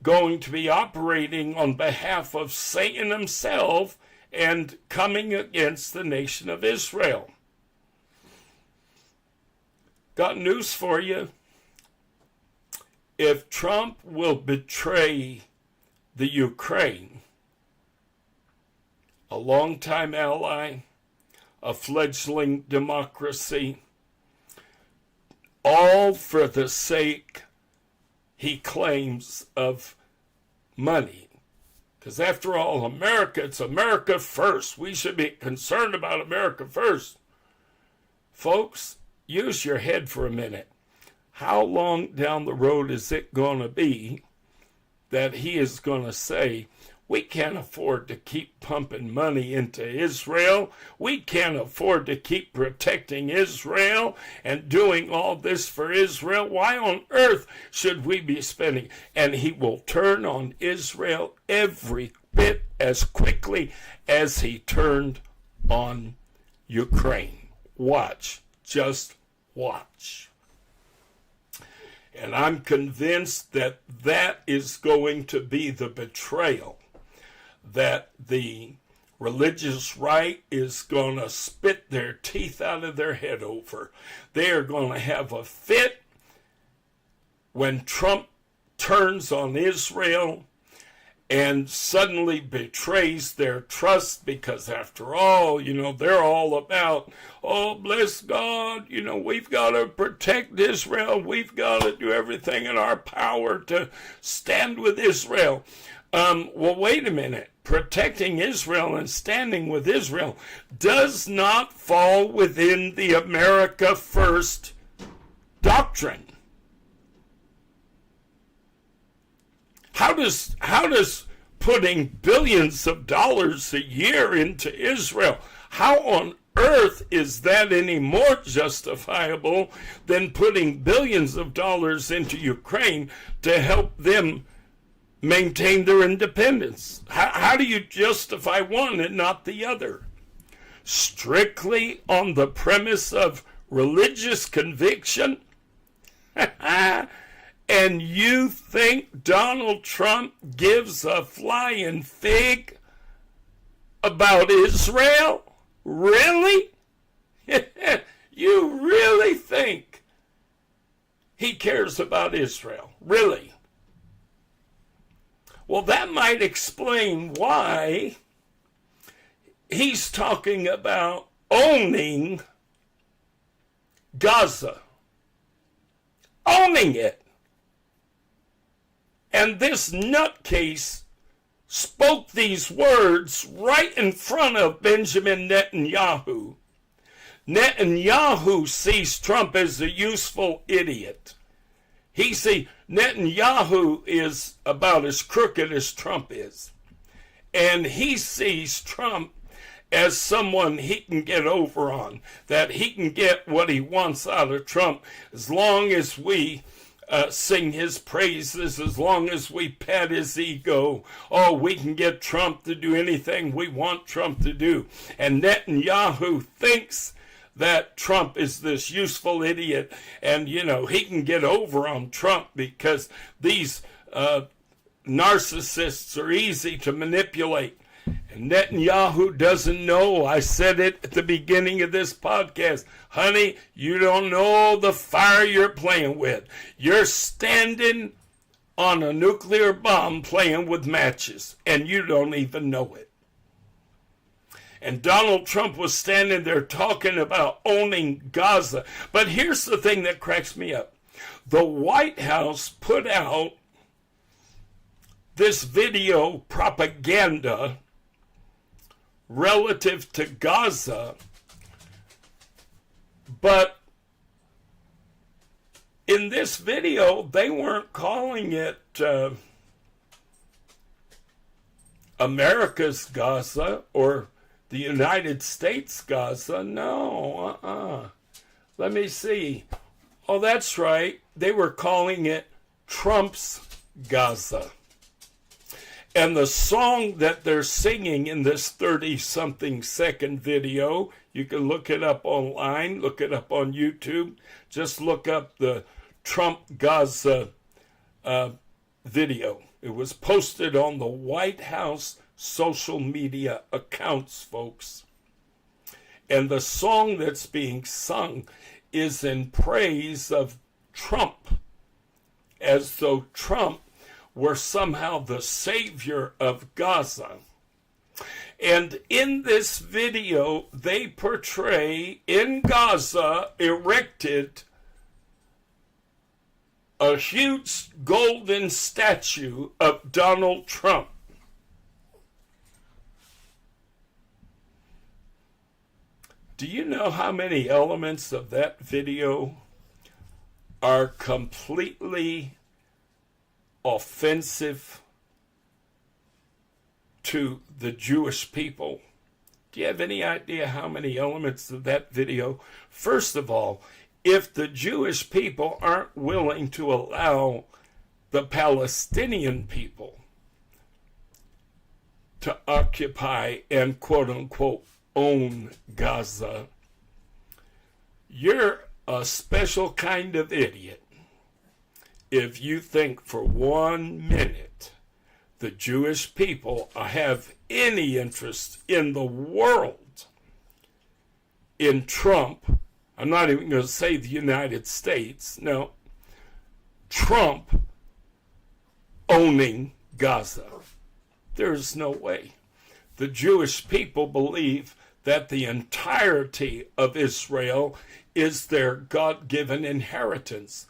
Speaker 2: going to be operating on behalf of Satan himself and coming against the nation of Israel. Got news for you. If Trump will betray the Ukraine, a longtime ally, a fledgling democracy, all for the sake, he claims, of money. Because after all, America, it's America first. We should be concerned about America first. Folks, use your head for a minute. How long down the road is it going to be that he is going to say, we can't afford to keep pumping money into Israel. We can't afford to keep protecting Israel and doing all this for Israel. Why on earth should we be spending? And he will turn on Israel every bit as quickly as he turned on Ukraine. Watch. Just watch. And I'm convinced that that is going to be the betrayal that the religious right is going to spit their teeth out of their head over. They are going to have a fit when Trump turns on Israel and suddenly betrays their trust, because after all, they're all about, oh, bless God, we've got to protect Israel. We've got to do everything in our power to stand with Israel. Well, wait a minute. Protecting Israel and standing with Israel does not fall within the America First doctrine. How does putting billions of dollars a year into Israel, how on earth is that any more justifiable than putting billions of dollars into Ukraine to help them maintain their independence? How do you justify one and not the other? Strictly on the premise of religious conviction? And you think Donald Trump gives a flying fig about Israel? Really? You really think he cares about Israel? Really? Well, that might explain why he's talking about owning Gaza. Owning it. And this nutcase spoke these words right in front of Benjamin Netanyahu. Netanyahu sees Trump as a useful idiot. Netanyahu is about as crooked as Trump is. And he sees Trump as someone he can get over on, that he can get what he wants out of Trump as long as we sing his praises, as long as we pet his ego. Oh, we can get Trump to do anything we want Trump to do. And Netanyahu thinks that Trump is this useful idiot, and, he can get over on Trump because these narcissists are easy to manipulate. And Netanyahu doesn't know. I said it at the beginning of this podcast. Honey, you don't know the fire you're playing with. You're standing on a nuclear bomb playing with matches, and you don't even know it. And Donald Trump was standing there talking about owning Gaza. But here's the thing that cracks me up. The White House put out this video propaganda relative to Gaza, but in this video, they weren't calling it America's Gaza or the United States Gaza. No, Let me see. Oh, that's right. They were calling it Trump's Gaza. And the song that they're singing in this 30-something second video, you can look it up online, look it up on YouTube. Just look up the Trump Gaza video. It was posted on the White House social media accounts, folks. And the song that's being sung is in praise of Trump, as though Trump were somehow the savior of Gaza. And in this video, they portray in Gaza erected a huge golden statue of Donald Trump. Do you know how many elements of that video are completely offensive to the Jewish people? Do you have any idea how many elements of that video? First of all, if the Jewish people aren't willing to allow the Palestinian people to occupy and quote unquote own Gaza, you're a special kind of idiot if you think for 1 minute the Jewish people have any interest in the world in Trump. I'm not even going to say the United States. No, Trump owning Gaza. There's no way. The Jewish people believe that the entirety of Israel is their God-given inheritance.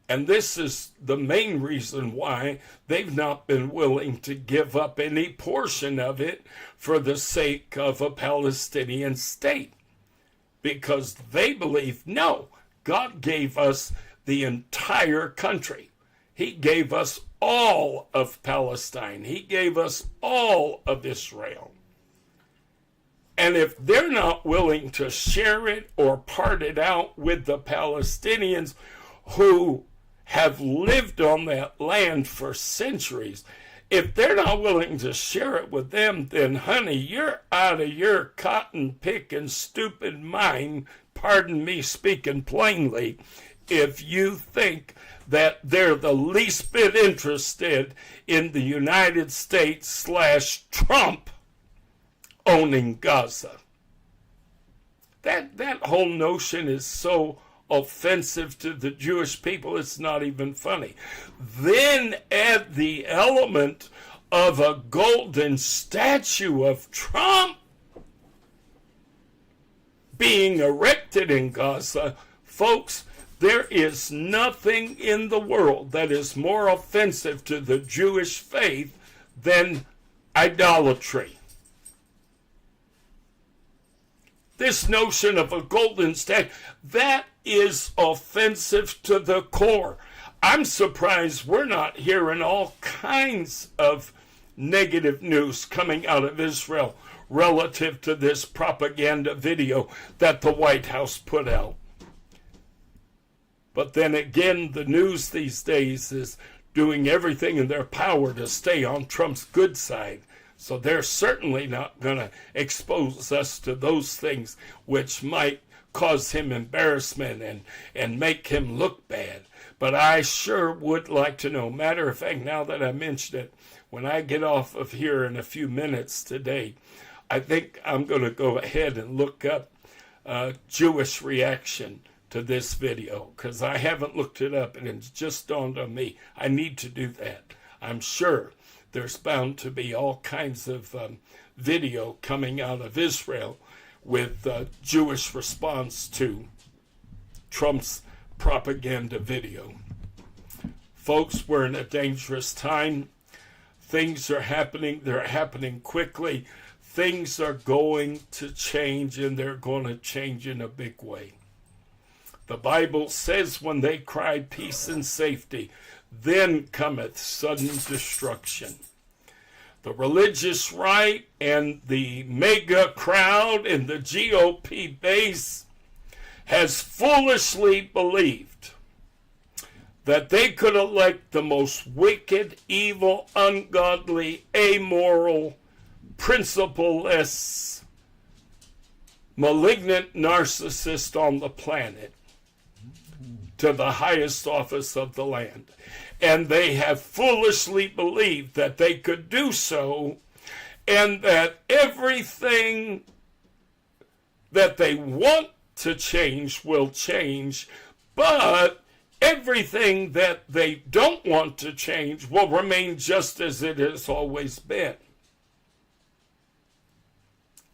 Speaker 2: And this is the main reason why they've not been willing to give up any portion of it for the sake of a Palestinian state. Because they believe, no, God gave us the entire country. He gave us all of Palestine. He gave us all of Israel. And if they're not willing to share it or part it out with the Palestinians who have lived on that land for centuries, if they're not willing to share it with them, then honey, you're out of your cotton picking stupid mind, pardon me speaking plainly, if you think that they're the least bit interested in the United States / Trump owning Gaza. That whole notion is so offensive to the Jewish people, it's not even funny. Then add the element of a golden statue of Trump being erected in Gaza. Folks, there is nothing in the world that is more offensive to the Jewish faith than idolatry. This notion of a golden statue, that is offensive to the core. I'm surprised we're not hearing all kinds of negative news coming out of Israel relative to this propaganda video that the White House put out. But then again, the news these days is doing everything in their power to stay on Trump's good side. So they're certainly not going to expose us to those things which might cause him embarrassment and make him look bad. But I sure would like to know. Matter of fact, now that I mentioned it, when I get off of here in a few minutes today, I think I'm going to go ahead and look up Jewish reaction to this video, because I haven't looked it up and it's just dawned on me. I need to do that. I'm sure there's bound to be all kinds of video coming out of Israel with Jewish response to Trump's propaganda video. Folks, we're in a dangerous time. Things are happening. They're happening quickly. Things are going to change, and they're going to change in a big way. The Bible says when they cried peace and safety, then cometh sudden destruction. The religious right and the mega crowd in the GOP base has foolishly believed that they could elect the most wicked, evil, ungodly, amoral, principleless, malignant narcissist on the planet to the highest office of the land. And they have foolishly believed that they could do so, and that everything that they want to change will change, but everything that they don't want to change will remain just as it has always been.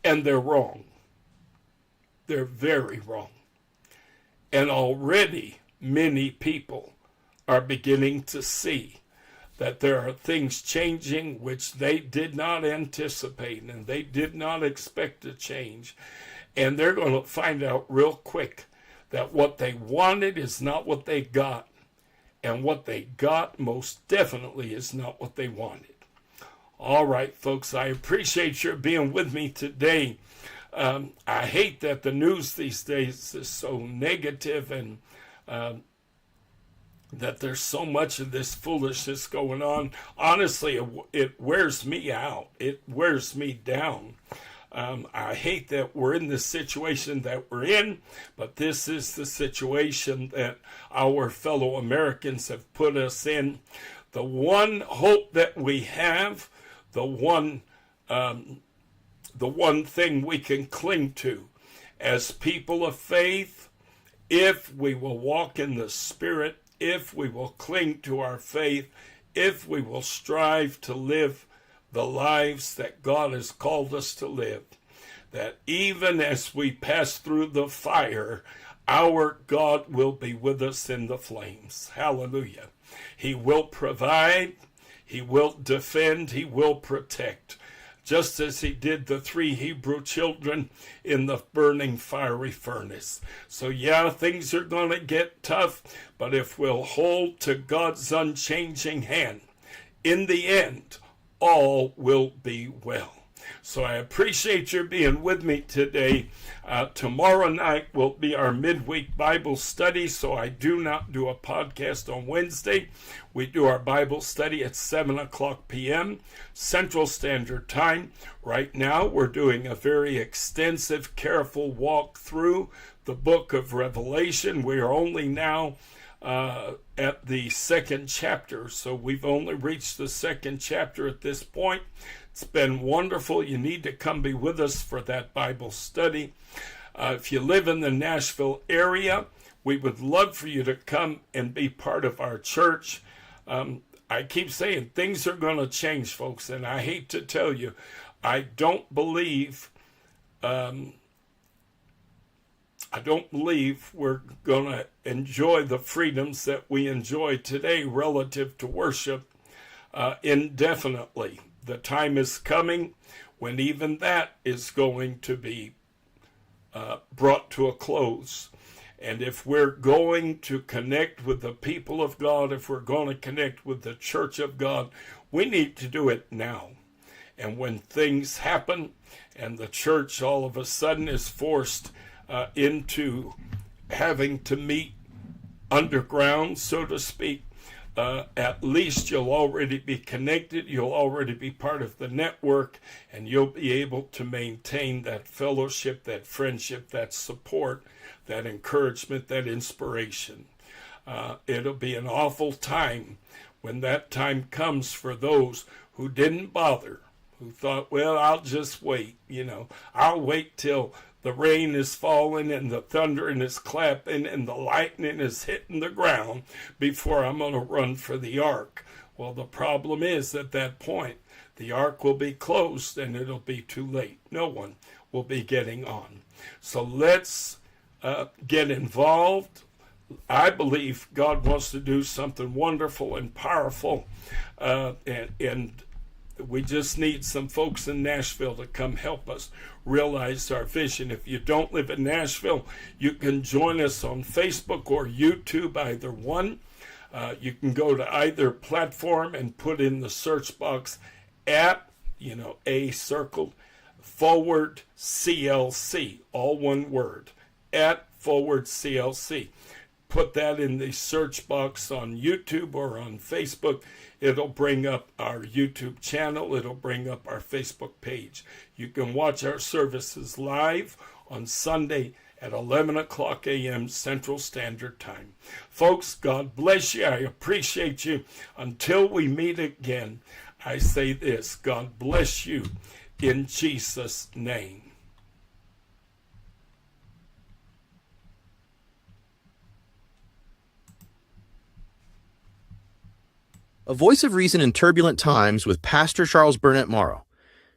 Speaker 2: And they're wrong. They're very wrong. And already many people are beginning to see that there are things changing which they did not anticipate and they did not expect to change. And they're going to find out real quick that what they wanted is not what they got. And what they got most definitely is not what they wanted. All right, folks, I appreciate your being with me today. I hate that the news these days is so negative and that there's so much of this foolishness going on. Honestly, it wears me out. It wears me down. I hate that we're in the situation that we're in, but this is the situation that our fellow Americans have put us in. The one hope that we have, the one thing we can cling to as people of faith, if we will walk in the Spirit, if we will cling to our faith, if we will strive to live the lives that God has called us to live, that even as we pass through the fire, our God will be with us in the flames. Hallelujah. He will provide, He will defend, He will protect, just as He did the 3 Hebrew children in the burning fiery furnace. So yeah, things are going to get tough, but if we'll hold to God's unchanging hand, in the end, all will be well. So I appreciate your being with me today. Tomorrow night will be our midweek Bible study, so I do not do a podcast on Wednesday. We do our Bible study at 7 o'clock p.m. Central Standard Time. Right now, we're doing a very extensive, careful walk through the book of Revelation. We are only now at the second chapter. So we've only reached the second chapter at this point. It's been wonderful. You need to come be with us for that Bible study. If you live in the Nashville area, we would love for you to come and be part of our church. I keep saying things are going to change, folks, and I hate to tell you, I don't believe we're going to enjoy the freedoms that we enjoy today relative to worship indefinitely. The time is coming when even that is going to be brought to a close. And if we're going to connect with the people of God, if we're going to connect with the church of God, we need to do it now. And when things happen and the church all of a sudden is forced into having to meet underground, so to speak, at least you'll already be connected, you'll already be part of the network, and you'll be able to maintain that fellowship, that friendship, that support, that encouragement, that inspiration. It'll be an awful time when that time comes for those who didn't bother, who thought, well, I'll just wait, I'll wait till the rain is falling and the thundering is clapping and the lightning is hitting the ground before I'm going to run for the ark. Well, the problem is at that point, the ark will be closed and it'll be too late. No one will be getting on. So let's get involved. I believe God wants to do something wonderful and powerful, and we just need some folks in Nashville to come help us realize our vision. If you don't live in Nashville, you can join us on Facebook or YouTube, either one. You can go to either platform and put in the search box at, A circled, /CLC, all one word, @CLC. Put that in the search box on YouTube or on Facebook. It'll bring up our YouTube channel. It'll bring up our Facebook page. You can watch our services live on Sunday at 11 o'clock a.m. Central Standard Time. Folks, God bless you. I appreciate you. Until we meet again, I say this: God bless you in Jesus' name.
Speaker 3: A voice of reason in turbulent times with Pastor Charles Burnett-Morrow,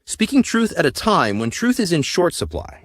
Speaker 3: speaking truth at a time when truth is in short supply.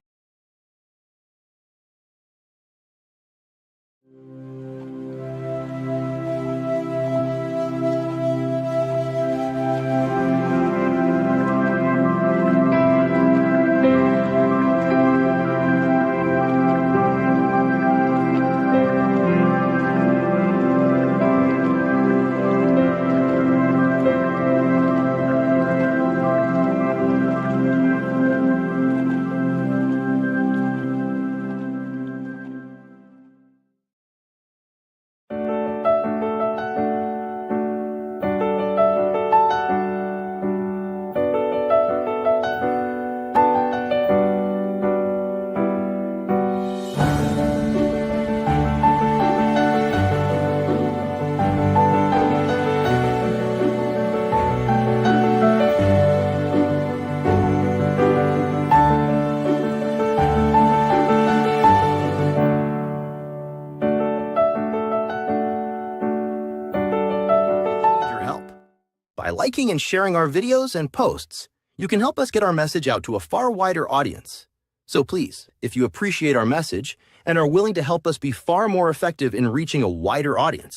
Speaker 3: By liking and sharing our videos and posts, you can help us get our message out to a far wider audience. So please, if you appreciate our message and are willing to help us be far more effective in reaching a wider audience,